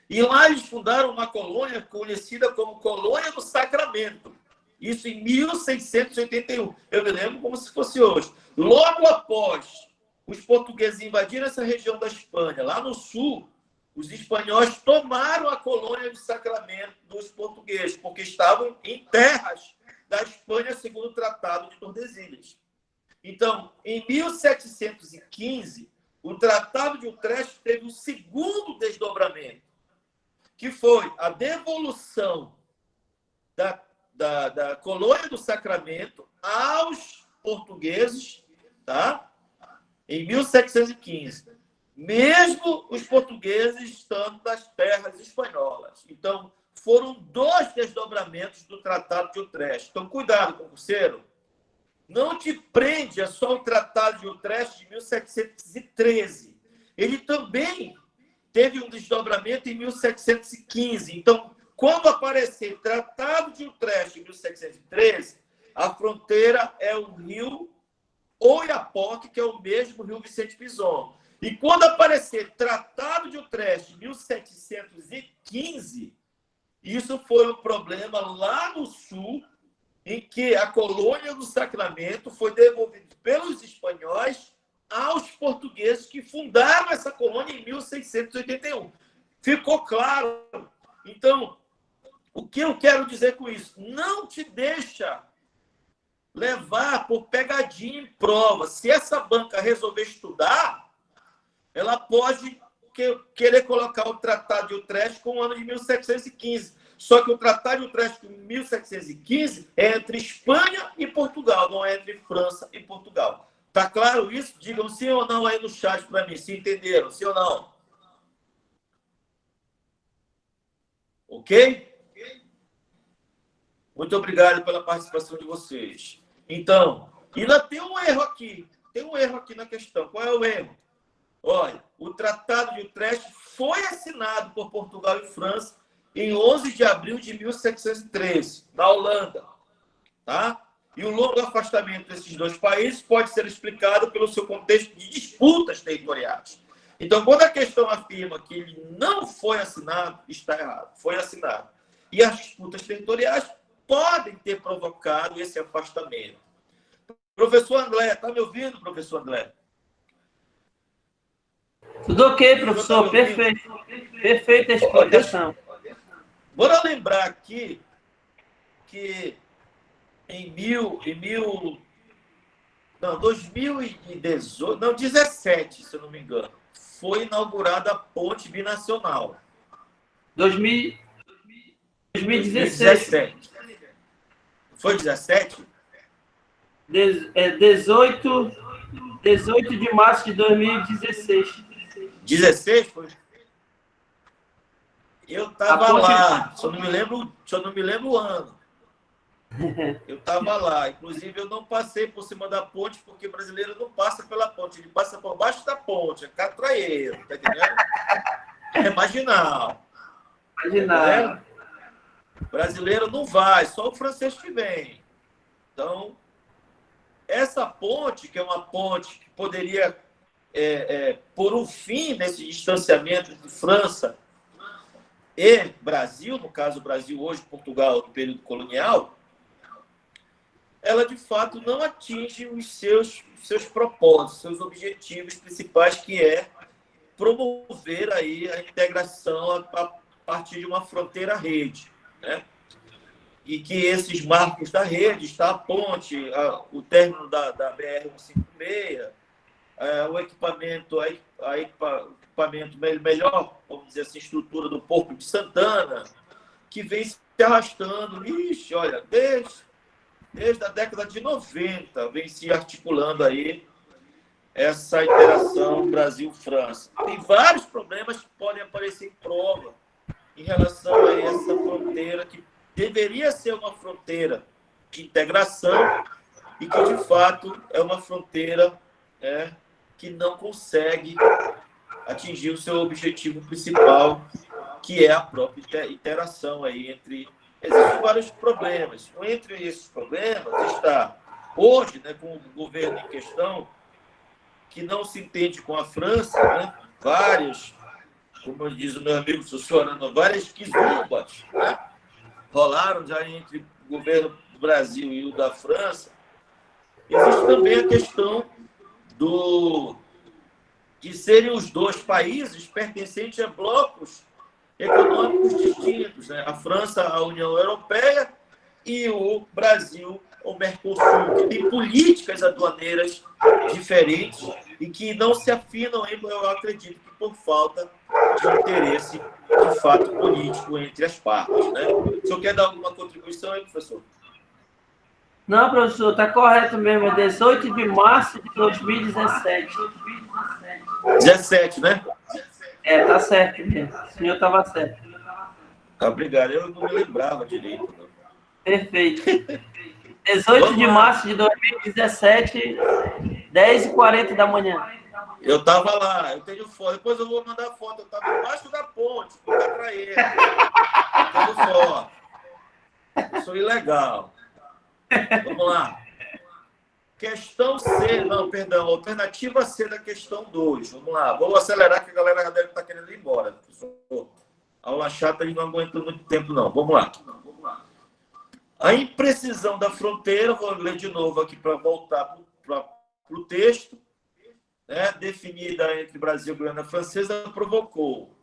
E lá eles fundaram uma colônia conhecida como Colônia do Sacramento. Isso em 1681. Eu me lembro como se fosse hoje. Logo após os portugueses invadirem essa região da Espanha, lá no sul, os espanhóis tomaram a colônia do Sacramento dos portugueses, porque estavam em terras da Espanha, segundo o Tratado de Tordesilhas. Então, em 1715, o Tratado de Utrecht teve um segundo desdobramento, que foi a devolução da colônia do Sacramento aos portugueses, tá? Em 1715, mesmo os portugueses estando nas terras espanholas. Então, foram 2 desdobramentos do Tratado de Utrecht. Então, cuidado, concurseiro. Não te prende só o Tratado de Utrecht de 1713. Ele também teve um desdobramento em 1715. Então, quando aparecer Tratado de Utrecht em 1713, a fronteira é o rio Oiapoque, que é o mesmo rio Vicente Pinzon. E quando aparecer Tratado de Utrecht em 1715, isso foi um problema lá no sul, em que a colônia do Sacramento foi devolvida pelos espanhóis aos portugueses que fundaram essa colônia em 1681. Ficou claro? Então, o que eu quero dizer com isso? Não te deixa levar por pegadinha em prova. Se essa banca resolver estudar, ela pode querer colocar o Tratado de Utrecht com o ano de 1715. Só que o Tratado de Utrecht de 1715 é entre Espanha e Portugal, não é entre França e Portugal. Tá claro isso? Digam sim ou não aí no chat para mim, se entenderam, sim ou não. Ok? Muito obrigado pela participação de vocês. Então, ainda tem um erro aqui. Tem um erro aqui na questão. Qual é o erro? Olha, o Tratado de Utrecht foi assinado por Portugal e França em 11 de abril de 1713, na Holanda. Tá? E o longo afastamento desses 2 países pode ser explicado pelo seu contexto de disputas territoriais. Então, quando a questão afirma que ele não foi assinado, está errado. Foi assinado. E as disputas territoriais podem ter provocado esse afastamento. Professor André, está me ouvindo, professor André? Tudo ok, professor. Perfeito. Perfeita a explicação. Bora lembrar aqui que em 2018, não, 17, se eu não me engano, foi inaugurada a ponte binacional. 2016. Foi 17? 18 de março de 2016. 16 foi? Eu estava lá, só não me lembro o ano. Eu estava lá. Inclusive, eu não passei por cima da ponte, porque o brasileiro não passa pela ponte, ele passa por baixo da ponte, é catraieiro, tá entendendo? É marginal. Marginal. Tá, o brasileiro não vai, só o francês que vem. Então, essa ponte, que é uma ponte que poderia pôr um fim nesse distanciamento de França e Brasil, no caso Brasil hoje, Portugal, no período colonial, ela de fato não atinge os seus propósitos, seus objetivos principais, que é promover aí a integração a partir de uma fronteira-rede, né? E que esses marcos da rede está a ponte, o término da BR-156, o equipamento melhor, vamos dizer assim, estrutura do Porto de Santana, que vem se arrastando, olha, desde a década de 90, vem se articulando aí essa interação Brasil-França. Tem vários problemas que podem aparecer em prova em relação a essa fronteira, que deveria ser uma fronteira de integração e que, de fato, é uma fronteira que não consegue atingir o seu objetivo principal, que é a própria interação aí entre... Existem vários problemas. Entre esses problemas está, hoje, né, com o governo em questão, que não se entende com a França, né? Várias, como diz o meu amigo Sussurrando, várias quizumbas, né? Rolaram já entre o governo do Brasil e o da França. Existe também a questão de serem os dois países pertencentes a blocos econômicos distintos, né? A França, a União Europeia, e o Brasil, o Mercosul, que tem políticas aduaneiras diferentes e que não se afinam, eu acredito que por falta de interesse, de fato, político entre as partes, né? O senhor quer dar alguma contribuição aí, professor? Não, professor, está correto mesmo. É 18 de março de 2017. 17, né? É, tá certo mesmo. O senhor estava certo. Obrigado. Eu não me lembrava direito. Não. Perfeito. 18 de março de 2017, 10h40 da manhã. Eu estava lá, eu tenho foto. Depois eu vou mandar foto. Eu estava embaixo da ponte, com o Catraeiro. Eu tenho foto. Eu sou ilegal. Vamos lá. Questão C, não, perdão, alternativa C da questão 2. Vamos lá, vou acelerar que a galera já deve estar querendo ir embora. A aula chata não aguenta muito tempo, não. Vamos lá. A imprecisão da fronteira, vou ler de novo aqui para voltar para o texto, né, definida entre Brasil e Guiana Francesa, provocou.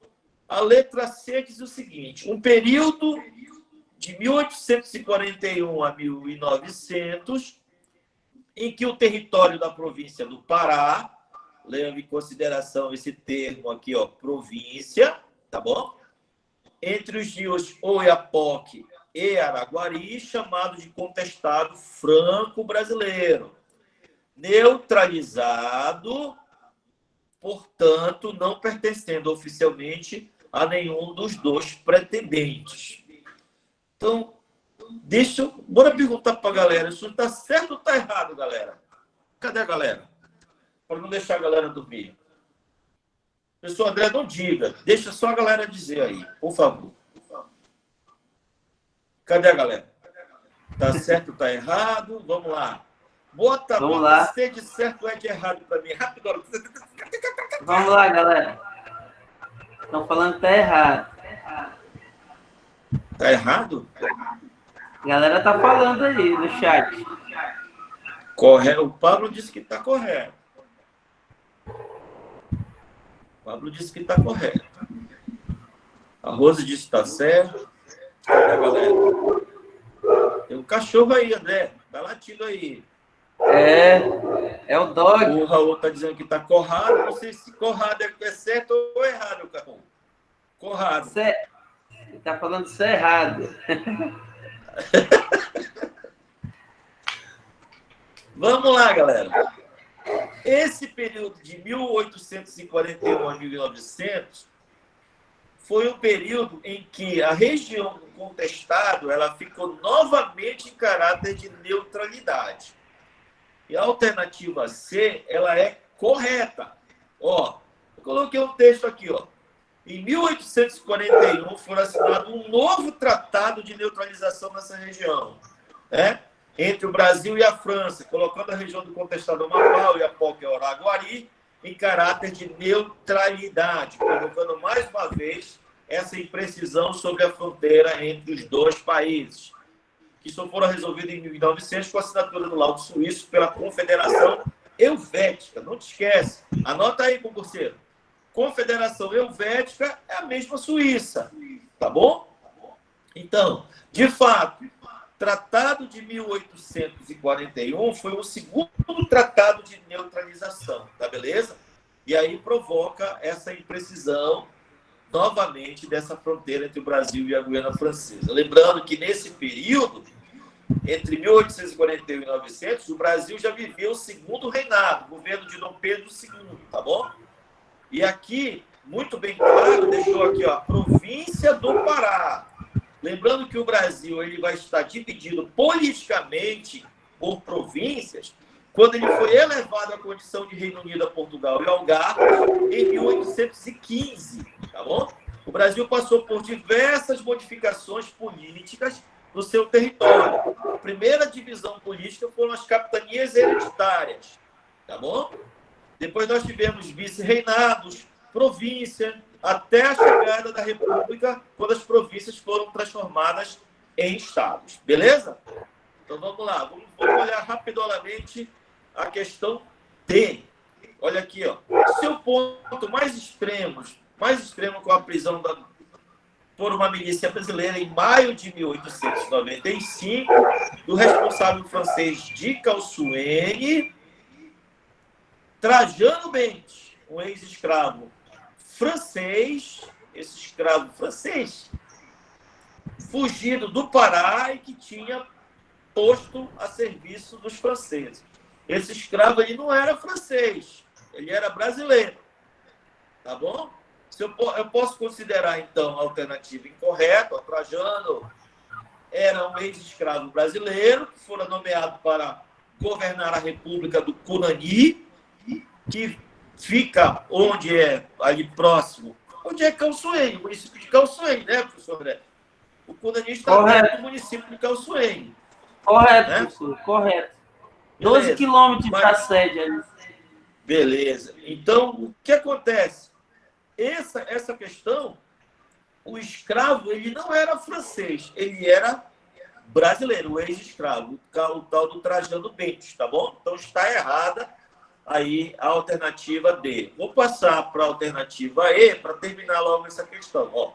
A letra C diz o seguinte: um período de 1841 a 1900, em que o território da província do Pará, leva em consideração esse termo aqui, ó, província, tá bom? Entre os rios Oiapoque e Araguari, chamado de contestado franco-brasileiro, neutralizado, portanto, não pertencendo oficialmente a nenhum dos dois pretendentes. Então, bora perguntar para a galera, isso está certo ou está errado, galera? Cadê a galera? Para não deixar a galera dormir. Professor André, não diga, deixa só a galera dizer aí, por favor. Cadê a galera? Está certo ou está errado? Vamos lá. Bota C de certo ou é de errado para mim. Rápido agora. Vamos lá, galera. Estão falando que está errado. Está errado? A galera tá falando aí no chat. Correto. O Pablo disse que está correto. O Pablo disse que está correto. A Rosa disse que está certo. Cadê, galera? Tem um cachorro aí, André. Tá latindo aí. É o dog. O Raul está dizendo que está corrado. Não sei se corrado é certo ou errado, Carrão. Corrado. Ele tá falando isso errado. Vamos lá, galera. Esse período de 1841 a 1900 foi um período em que a região do contestado ela ficou novamente em caráter de neutralidade. E a alternativa C, ela é correta. Ó, eu coloquei um texto aqui, ó. Em 1841 foi assinado um novo tratado de neutralização nessa região, né? Entre o Brasil e a França, colocando a região do contestado Amapá, Oiapoque e Araguari em caráter de neutralidade, provocando mais uma vez essa imprecisão sobre a fronteira entre os dois países, que só foram resolvidas em 1900 com a assinatura do laudo suíço pela Confederação Helvética. Não te esquece. Anota aí, concurseiro. Confederação Helvética é a mesma Suíça, tá bom? Então, de fato, Tratado de 1841 foi o segundo tratado de neutralização, tá beleza? E aí provoca essa imprecisão novamente dessa fronteira entre o Brasil e a Guiana Francesa. Lembrando que nesse período, entre 1841 e 1900, o Brasil já viveu o segundo reinado, governo de Dom Pedro II, tá bom? E aqui, muito bem claro, deixou aqui, ó, a província do Pará. Lembrando que o Brasil ele vai estar dividido politicamente por províncias quando ele foi elevado à condição de Reino Unido a Portugal e Algarve em 1815, tá bom? O Brasil passou por diversas modificações políticas no seu território. A primeira divisão política foram as capitanias hereditárias, tá bom? Depois nós tivemos vice-reinados, província, até a chegada da República, quando as províncias foram transformadas em estados. Beleza? Então vamos lá, vamos olhar rapidamente a questão D. Olha aqui, ó. Seu ponto mais extremo com a prisão por uma milícia brasileira em maio de 1895, do responsável francês de Calçoene, Trajano Bentes, um ex-escravo francês, esse escravo francês, fugido do Pará e que tinha posto a serviço dos franceses. Esse escravo ele não era francês, ele era brasileiro. Tá bom? Eu posso considerar, então, a alternativa incorreta. O Trajano era um ex-escravo brasileiro que fora nomeado para governar a República do Cunani, que fica onde é ali próximo, onde é Calçoene, o município de Calçoene, né, professor André? O Cunani está dentro do município de Calçoene. Correto, né? Professor, correto. 12 quilômetros da sede ali. Beleza. Então, o que acontece? Essa questão, o escravo, ele não era francês, ele era brasileiro, o ex-escravo, o tal do Trajano Bentes, tá bom? Então, está errada aí a alternativa D. Vou passar para a alternativa E para terminar logo essa questão. Ó,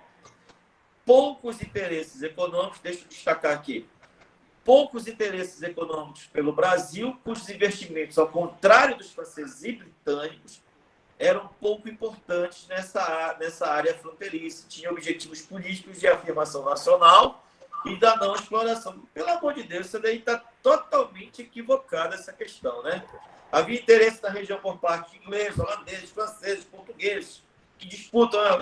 poucos interesses econômicos, deixa eu destacar aqui, poucos interesses econômicos pelo Brasil, cujos investimentos, ao contrário dos franceses e britânicos, eram pouco importantes nessa área fronteiriça. Tinha objetivos políticos de afirmação nacional e da não exploração. Pelo amor de Deus, isso daí está totalmente equivocada, essa questão, né? Havia interesse na região por parte de ingleses, holandeses, franceses, portugueses, que disputaram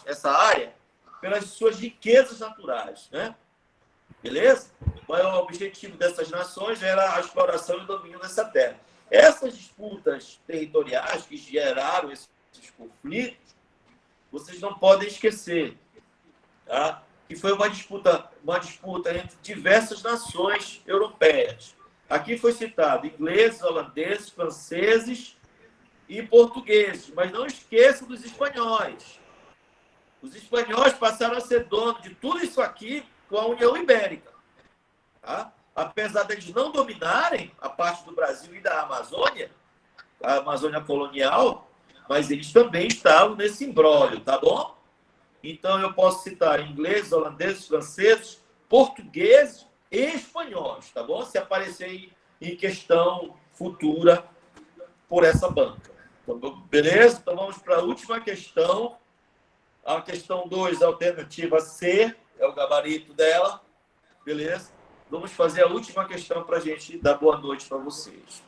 essa área pelas suas riquezas naturais, né? Beleza? O maior objetivo dessas nações era a exploração e o domínio dessa terra. Essas disputas territoriais que geraram esses conflitos, vocês não podem esquecer, tá? Que foi uma disputa entre diversas nações europeias. Aqui foi citado ingleses, holandeses, franceses e portugueses, mas não esqueçam dos espanhóis. Os espanhóis passaram a ser donos de tudo isso aqui com a União Ibérica. Tá? Apesar deles não dominarem a parte do Brasil e da Amazônia, a Amazônia colonial, mas eles também estavam nesse imbróglio, tá bom? Então, eu posso citar ingleses, holandeses, franceses, portugueses e espanhóis, tá bom? Se aparecer em questão futura por essa banca. Então, beleza? Então, vamos para a última questão. A questão 2, alternativa C, é o gabarito dela. Beleza? Vamos fazer a última questão para a gente dar boa noite para vocês.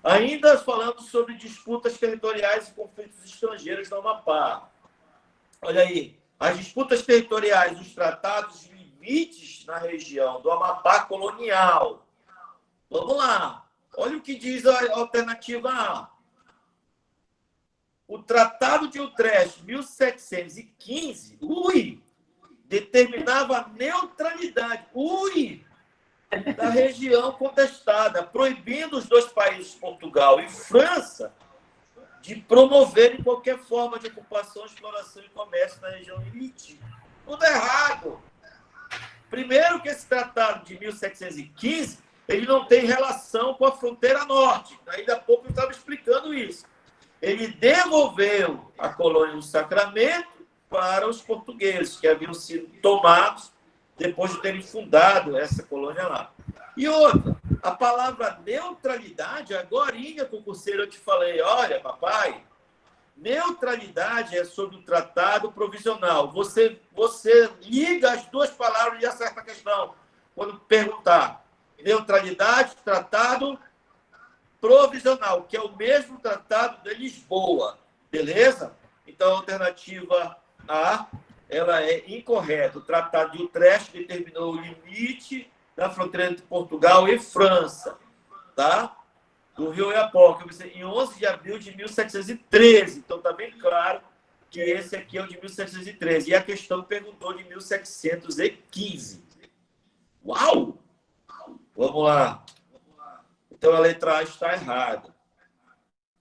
Ainda falando sobre disputas territoriais e conflitos estrangeiros no Amapá. Olha aí, as disputas territoriais, os tratados de limites na região do Amapá colonial. Vamos lá. Olha o que diz a alternativa A. O Tratado de Utrecht, 1715, determinava a neutralidade, da região contestada, proibindo os dois países, Portugal e França, de promoverem qualquer forma de ocupação, exploração e comércio na região limítrofe. Tudo errado. Primeiro que esse tratado de 1715, ele não tem relação com a fronteira norte. Ainda há pouco eu estava explicando isso. Ele devolveu a colônia do Sacramento para os portugueses, que haviam sido tomados depois de terem fundado essa colônia lá. E outra, a palavra neutralidade, agorinha, concurseiro, eu te falei, olha, papai, neutralidade é sobre o tratado provisional. Você liga as duas palavras e acerta a questão. Quando perguntar, neutralidade, tratado provisional, que é o mesmo tratado de Lisboa. Beleza? Então, a alternativa A, ela é incorreta. O Tratado de Utrecht determinou o limite da fronteira entre Portugal e França, tá? Do Rio Oiapoque, em 11 de abril de 1713. Então, está bem claro que esse aqui é o de 1713. E a questão perguntou de 1715. Uau! Vamos lá. Então, a letra A está errada.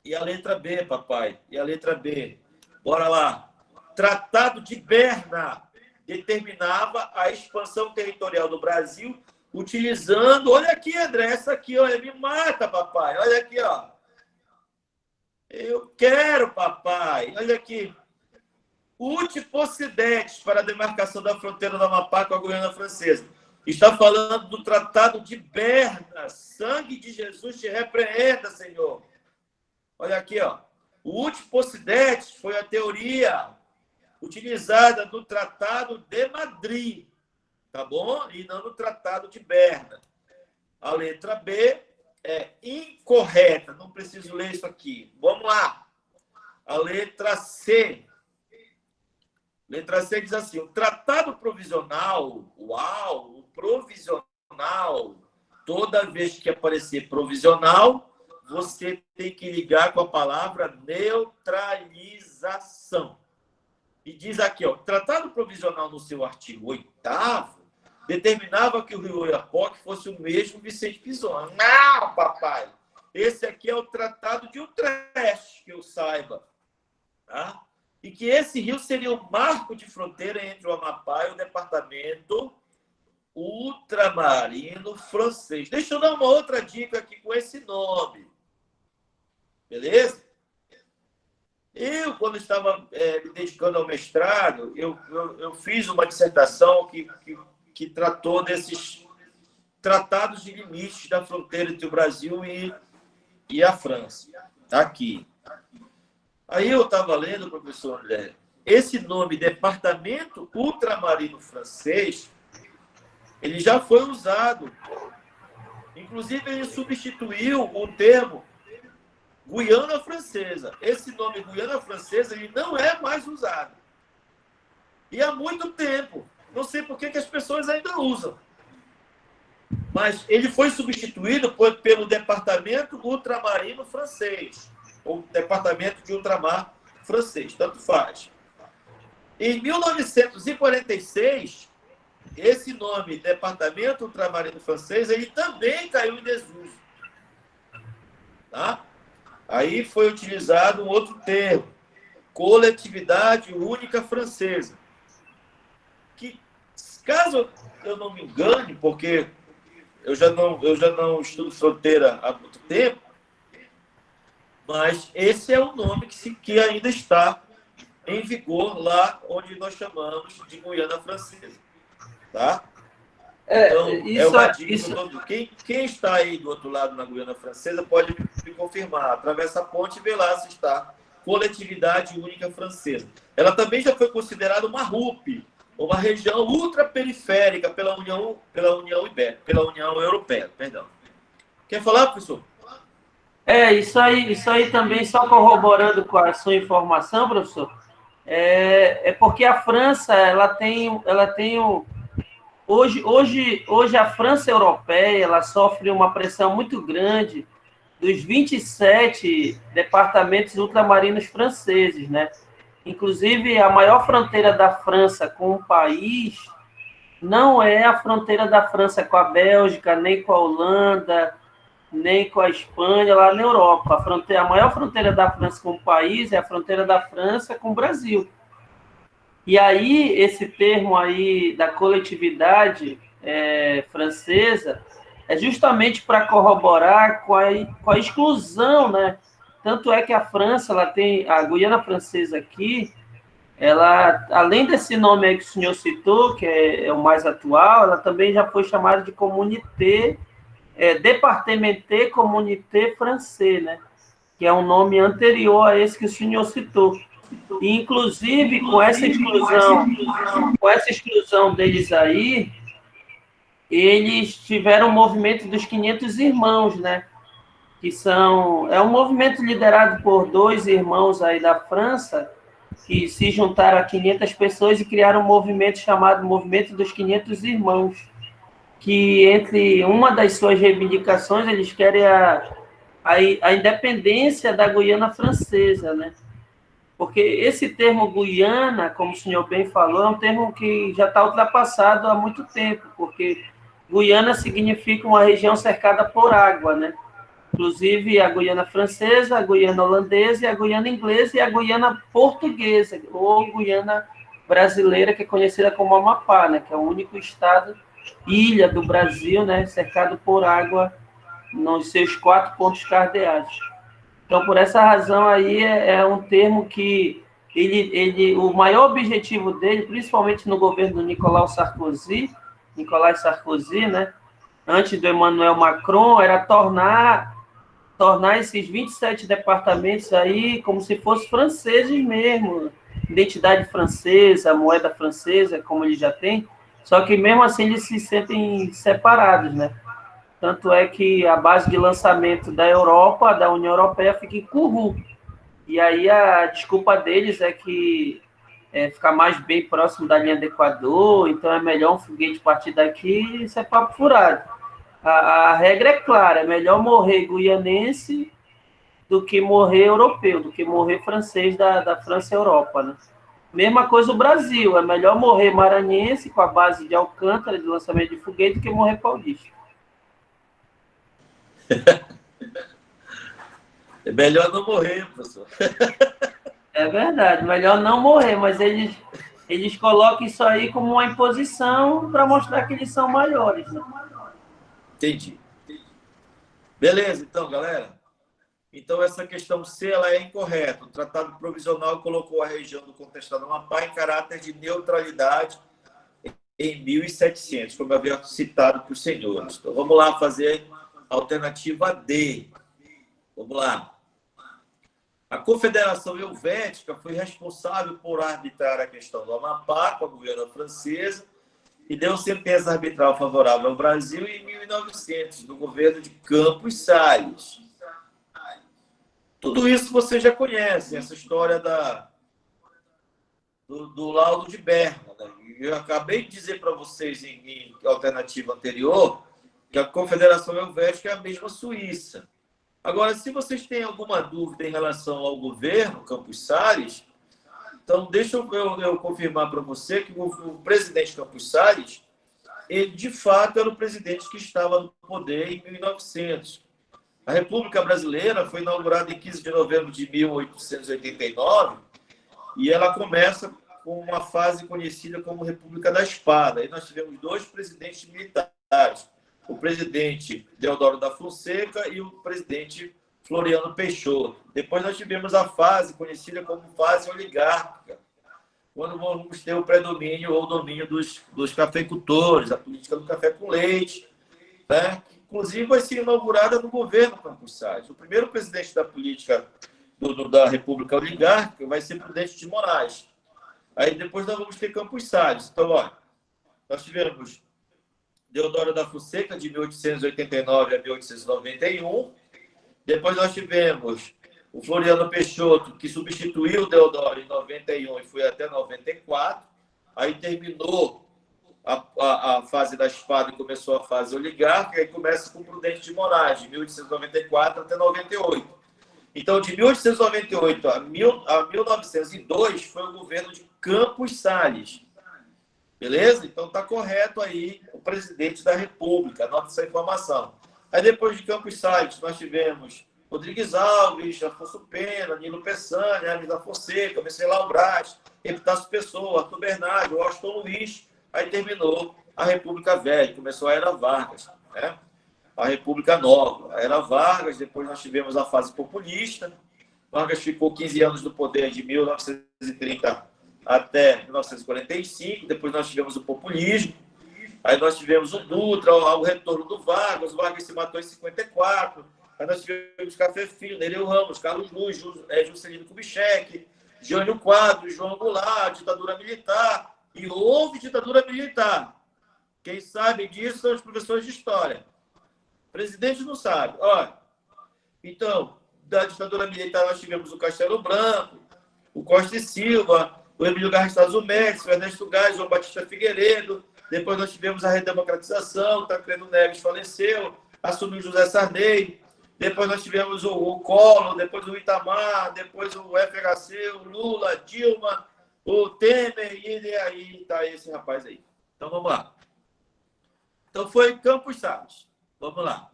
E a letra B, papai. E a letra B. Bora lá. Tratado de Berna determinava a expansão territorial do Brasil utilizando... Olha aqui, André. Essa aqui, olha, me mata, papai. Olha aqui, ó. Eu quero, papai. Olha aqui. Utiposidetes para a demarcação da fronteira do Amapá com a Guiana Francesa. Está falando do Tratado de Berna. Sangue de Jesus te repreenda, Senhor. Olha aqui, ó. O Utiposidetes foi a teoria utilizada no Tratado de Madrid, tá bom? E não no Tratado de Berna. A letra B é incorreta. Não preciso ler isso aqui. Vamos lá. A letra C. Letra C diz assim: o tratado provisional, uau, o provisional, toda vez que aparecer provisional, você tem que ligar com a palavra neutralização. E diz aqui, ó, o tratado provisional no seu artigo 8º determinava que o Rio Oiapoque fosse o mesmo Vicente Pisoni. Não, papai! Esse aqui é o Tratado de Utrecht, que eu saiba. Tá? E que esse rio seria o marco de fronteira entre o Amapá e o departamento ultramarino francês. Deixa eu dar uma outra dica aqui com esse nome. Beleza? Eu, quando estava me dedicando ao mestrado, eu fiz uma dissertação que tratou desses tratados de limites da fronteira entre o Brasil e a França. Aqui. Aí eu estava lendo, professor André, esse nome, Departamento Ultramarino Francês, ele já foi usado. Inclusive, ele substituiu o termo Guiana Francesa. Esse nome Guiana Francesa, ele não é mais usado. E há muito tempo. Não sei por que as pessoas ainda usam. Mas ele foi substituído pelo Departamento Ultramarino Francês, ou Departamento de Ultramar Francês, tanto faz. Em 1946, esse nome, Departamento Ultramarino Francês, ele também caiu em desuso. Tá? Aí foi utilizado um outro termo, Coletividade Única Francesa. Que, caso eu não me engane, porque eu já não estudo fronteira há muito tempo, mas esse é o nome que ainda está em vigor lá onde nós chamamos de Guiana Francesa. Tá? Então, é uma dica. Quem está aí do outro lado na Guiana Francesa pode me confirmar. Atravessa a ponte e vê lá se está Coletividade Única Francesa. Ela também já foi considerada uma RUP, uma região ultraperiférica pela União Europeia. Perdão. Quer falar, professor? Isso aí também, só corroborando com a sua informação, professor, é porque a França, ela tem hoje a França europeia, ela sofre uma pressão muito grande dos 27 departamentos ultramarinos franceses, né? Inclusive, a maior fronteira da França com o país não é a fronteira da França com a Bélgica, nem com a Holanda, nem com a Espanha, lá na Europa. A maior fronteira da França com o país é a fronteira da França com o Brasil. E aí, esse termo aí da coletividade francesa é justamente para corroborar com a exclusão, né? Tanto é que a França, ela tem a Guiana Francesa aqui, ela, além desse nome aí que o senhor citou, que é o mais atual, ela também já foi chamada de Communauté, Départementé Communauté Français, né? Que é um nome anterior a esse que o senhor citou. E, inclusive, com essa exclusão deles aí, eles tiveram o movimento dos 500 irmãos, né? Que é um movimento liderado por 2 irmãos aí da França, que se juntaram a 500 pessoas e criaram um movimento chamado Movimento dos 500 Irmãos, que entre uma das suas reivindicações, eles querem a independência da Guiana Francesa, né? Porque esse termo Guiana, como o senhor bem falou, é um termo que já está ultrapassado há muito tempo, porque Guiana significa uma região cercada por água, né? Inclusive a Guiana Francesa, a Guiana Holandesa, a Guiana Inglesa e a Guiana Portuguesa, ou Guiana Brasileira, que é conhecida como Amapá, né? Que é o único estado, ilha do Brasil, né? Cercado por água nos seus 4 pontos cardeais. Então, por essa razão aí, é um termo que o maior objetivo dele, principalmente no governo do Nicolas Sarkozy, né, antes do Emmanuel Macron, era tornar esses 27 departamentos aí como se fossem franceses mesmo, identidade francesa, moeda francesa, como ele já tem, só que mesmo assim eles se sentem separados, né? Tanto é que a base de lançamento da Europa, da União Europeia, fica em Kourou. E aí a desculpa deles é que ficar mais bem próximo da linha do Equador, então é melhor um foguete partir daqui, isso é papo furado. A regra é clara, é melhor morrer guianense do que morrer europeu, do que morrer francês da França e Europa, né? Mesma coisa o Brasil, é melhor morrer maranhense com a base de Alcântara, de lançamento de foguete, do que morrer paulista. É melhor não morrer, professor. É verdade, melhor não morrer, mas eles colocam isso aí como uma imposição para mostrar que eles são maiores. Né? Entendi. Beleza, então, galera. Então, essa questão C ela é incorreta. O Tratado Provisional colocou a região do contestado Amapá em caráter de neutralidade em 1700, como eu havia citado para os senhores. Então, vamos lá fazer a alternativa D. Vamos lá. A Confederação Helvética foi responsável por arbitrar a questão do Amapá com a Guiana Francesa e deu sentença arbitral favorável ao Brasil em 1900, no governo de Campos Salles. Tudo isso você já conhece, essa história do laudo de Berna. Né? Eu acabei de dizer para vocês em alternativa anterior que a Confederação Helvética é a mesma Suíça. Agora, se vocês têm alguma dúvida em relação ao governo Campos Salles, então deixa eu confirmar para você que o presidente Campos Salles, ele de fato era o presidente que estava no poder em 1900. A República Brasileira foi inaugurada em 15 de novembro de 1889 e ela começa com uma fase conhecida como República da Espada. Aí nós tivemos 2 presidentes militares, o presidente Deodoro da Fonseca e o presidente Floriano Peixoto. Depois nós tivemos a fase conhecida como fase oligárquica, quando vamos ter o predomínio ou domínio dos cafeicultores, a política do café com leite, né? Que, inclusive, vai ser inaugurada no governo Campos Salles. O primeiro presidente da política da República Oligárquica vai ser Prudente de Moraes. Aí depois nós vamos ter Campos Salles. Então, olha, nós tivemos Deodoro da Fonseca, de 1889 a 1891. Depois nós tivemos o Floriano Peixoto, que substituiu o Deodoro em 91 e foi até 94. Aí terminou a fase da espada e começou a fase oligárquica, e começa com o Prudente de Moraes, de 1894 até 98. Então, de 1898 a 1902 foi o governo de Campos Salles. Beleza? Então, está correto aí o presidente da República. Anota essa informação. Aí, depois de Campos Salles, nós tivemos Rodrigues Alves, Afonso Pena, Nilo Peçanha, Hermes da Fonseca, Venceslau Braz, Epitácio Pessoa, Arthur Bernardi, Washington Luiz. Aí terminou a República Velha, começou a Era Vargas, né? A República Nova, a Era Vargas. Depois nós tivemos a fase populista. Vargas ficou 15 anos no poder, de 1930 até 1945. Depois nós tivemos o populismo. Aí nós tivemos o Dutra, o retorno do Vargas. O Vargas se matou em 54. Aí nós tivemos Café Filho, Nereu Ramos, Carlos Luz, Juscelino Kubitschek, Jânio Quadros, João Goulart, ditadura militar. E houve ditadura militar. Quem sabe disso são os professores de história. O presidente não sabe. Olha, então, da ditadura militar nós tivemos o Castelo Branco, o Costa e Silva, o Emílio Garrastazu Médici, o Ernesto Gás, o João Batista Figueiredo. Depois nós tivemos a redemocratização, Tancredo Neves faleceu, assumiu José Sarney. Depois nós tivemos o Collor, depois o Itamar, depois o FHC, o Lula, Dilma, o Temer, e aí está esse rapaz aí. Então vamos lá. Então foi Campos Salles. Vamos lá.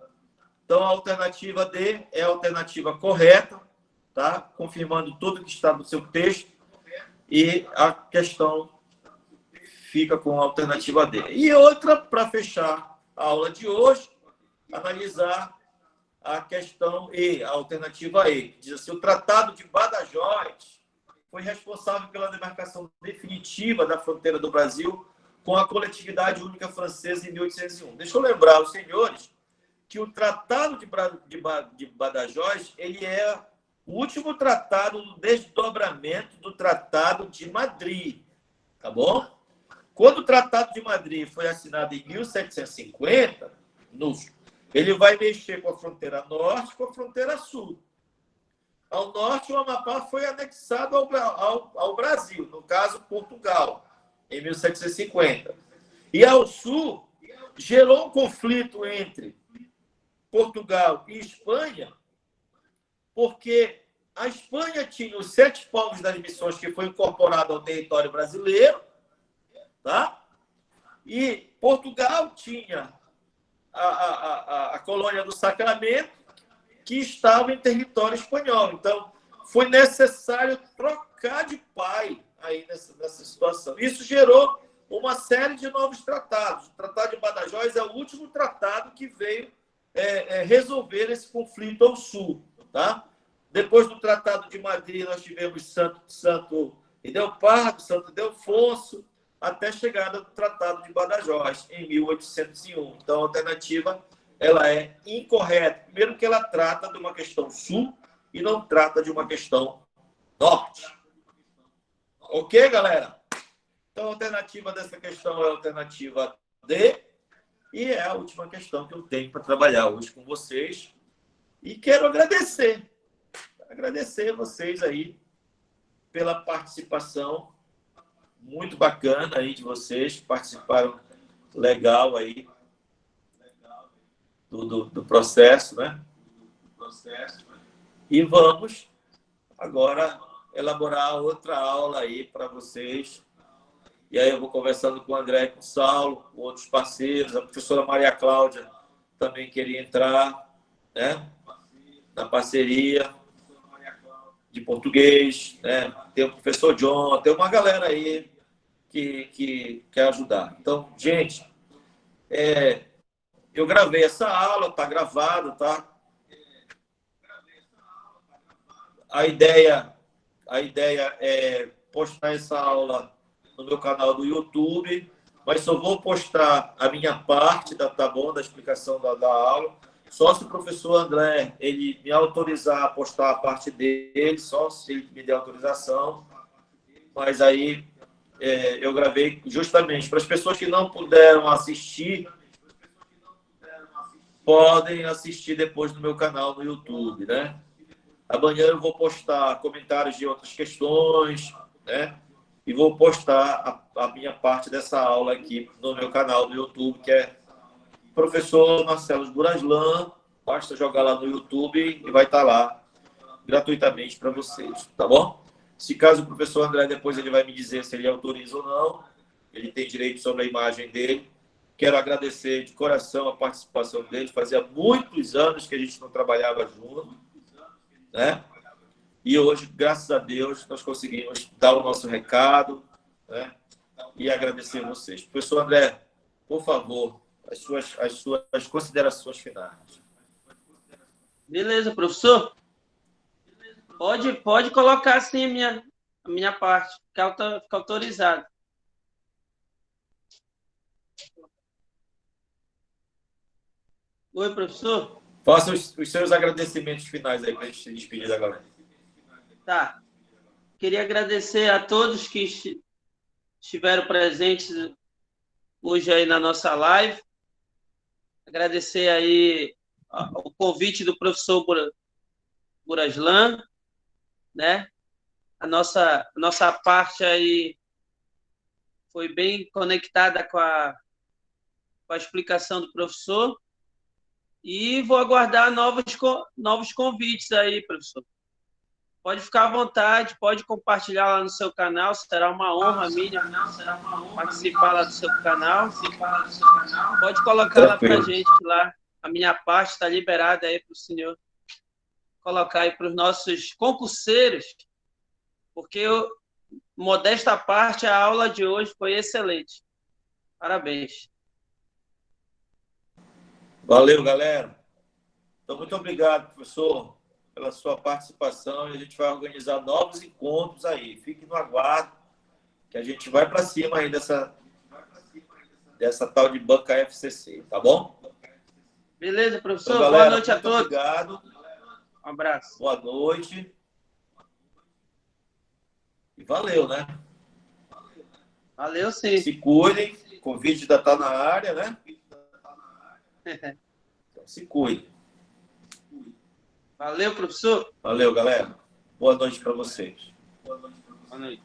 Então, a alternativa D é a alternativa correta, tá? Confirmando tudo que está no seu texto, e a questão fica com a alternativa D. E outra, para fechar a aula de hoje, analisar a questão E, a alternativa E, que diz assim: o Tratado de Badajoz foi responsável pela demarcação definitiva da fronteira do Brasil com a coletividade única francesa em 1801. Deixa eu lembrar os senhores que o Tratado de Badajoz ele é o último tratado do desdobramento do Tratado de Madrid, tá bom? Quando o Tratado de Madrid foi assinado em 1750, ele vai mexer com a fronteira norte e com a fronteira sul. Ao norte, o Amapá foi anexado ao Brasil, no caso, Portugal, em 1750. E ao sul, gerou um conflito entre Portugal e Espanha, porque a Espanha tinha os 7 povos das missões que foi incorporado ao território brasileiro, tá? E Portugal tinha a colônia do Sacramento, que estava em território espanhol. Então, foi necessário trocar de pai aí nessa situação. Isso gerou uma série de novos tratados. O Tratado de Badajoz é o último tratado que veio resolver esse conflito ao sul, tá? Depois do Tratado de Madrid, nós tivemos Santo Ildefonso, Santo Ildefonso, até a chegada do Tratado de Badajoz, em 1801. Então, a alternativa ela é incorreta. Primeiro que ela trata de uma questão sul e não trata de uma questão norte. Ok, galera? Então, a alternativa dessa questão é a alternativa D, e é a última questão que eu tenho para trabalhar hoje com vocês. E quero agradecer vocês aí pela participação muito bacana aí de vocês, participaram legal aí do processo, né? E vamos agora elaborar outra aula aí para vocês. E aí eu vou conversando com o André e com o Saulo, com outros parceiros. A professora Maria Cláudia também queria entrar, né? Na parceria de português, né? Tem o professor John, tem uma galera aí que quer ajudar. Então, gente, eu gravei essa aula, está gravado, tá? A ideia é postar essa aula no meu canal do YouTube, mas só vou postar a minha parte, tá bom, da explicação da aula. Só se o professor André ele me autorizar a postar a parte dele, só se ele me der autorização. Mas aí eu gravei justamente para as pessoas que não puderam assistir, podem assistir depois no meu canal no YouTube, né? Amanhã eu vou postar comentários de outras questões, né? E vou postar a minha parte dessa aula aqui no meu canal do YouTube, que é Professor Marcelo Buraslan. Basta jogar lá no YouTube e vai estar lá gratuitamente para vocês, tá bom? Se caso o professor André depois ele vai me dizer se ele autoriza ou não, ele tem direito sobre a imagem dele. Quero agradecer de coração a participação dele. Fazia muitos anos que a gente não trabalhava junto, né? E hoje, graças a Deus, nós conseguimos dar o nosso recado, né? E agradecer a vocês. Professor André, por favor, as suas considerações finais. Beleza, professor? Pode colocar assim a minha parte, fica autorizado. Oi, professor? Faça os seus agradecimentos finais aí para a gente se despedir da galera. Tá. Queria agradecer a todos que estiveram presentes hoje aí na nossa live. Agradecer aí o convite do professor Buraslan, né? A nossa parte aí foi bem conectada com a explicação do professor. E vou aguardar novos convites aí, professor. Pode ficar à vontade, pode compartilhar lá no seu canal, será uma honra minha participar lá do seu canal. Pode colocar lá pra gente lá a minha parte está liberada aí para o senhor colocar aí para os nossos concurseiros, porque modesta parte, a aula de hoje foi excelente. Parabéns. Valeu, galera. Então, muito obrigado, professor, pela sua participação. E a gente vai organizar novos encontros aí. Fique no aguardo, que a gente vai para cima aí dessa tal de banca FCC, tá bom? Beleza, professor. Então, galera, boa noite a todos. Obrigado. Um abraço. Boa noite. E valeu, né? Valeu, sim. Se cuidem. O convite ainda está na área, né? Então, se cuidem. Valeu, professor. Valeu, galera. Boa noite para vocês. Boa noite.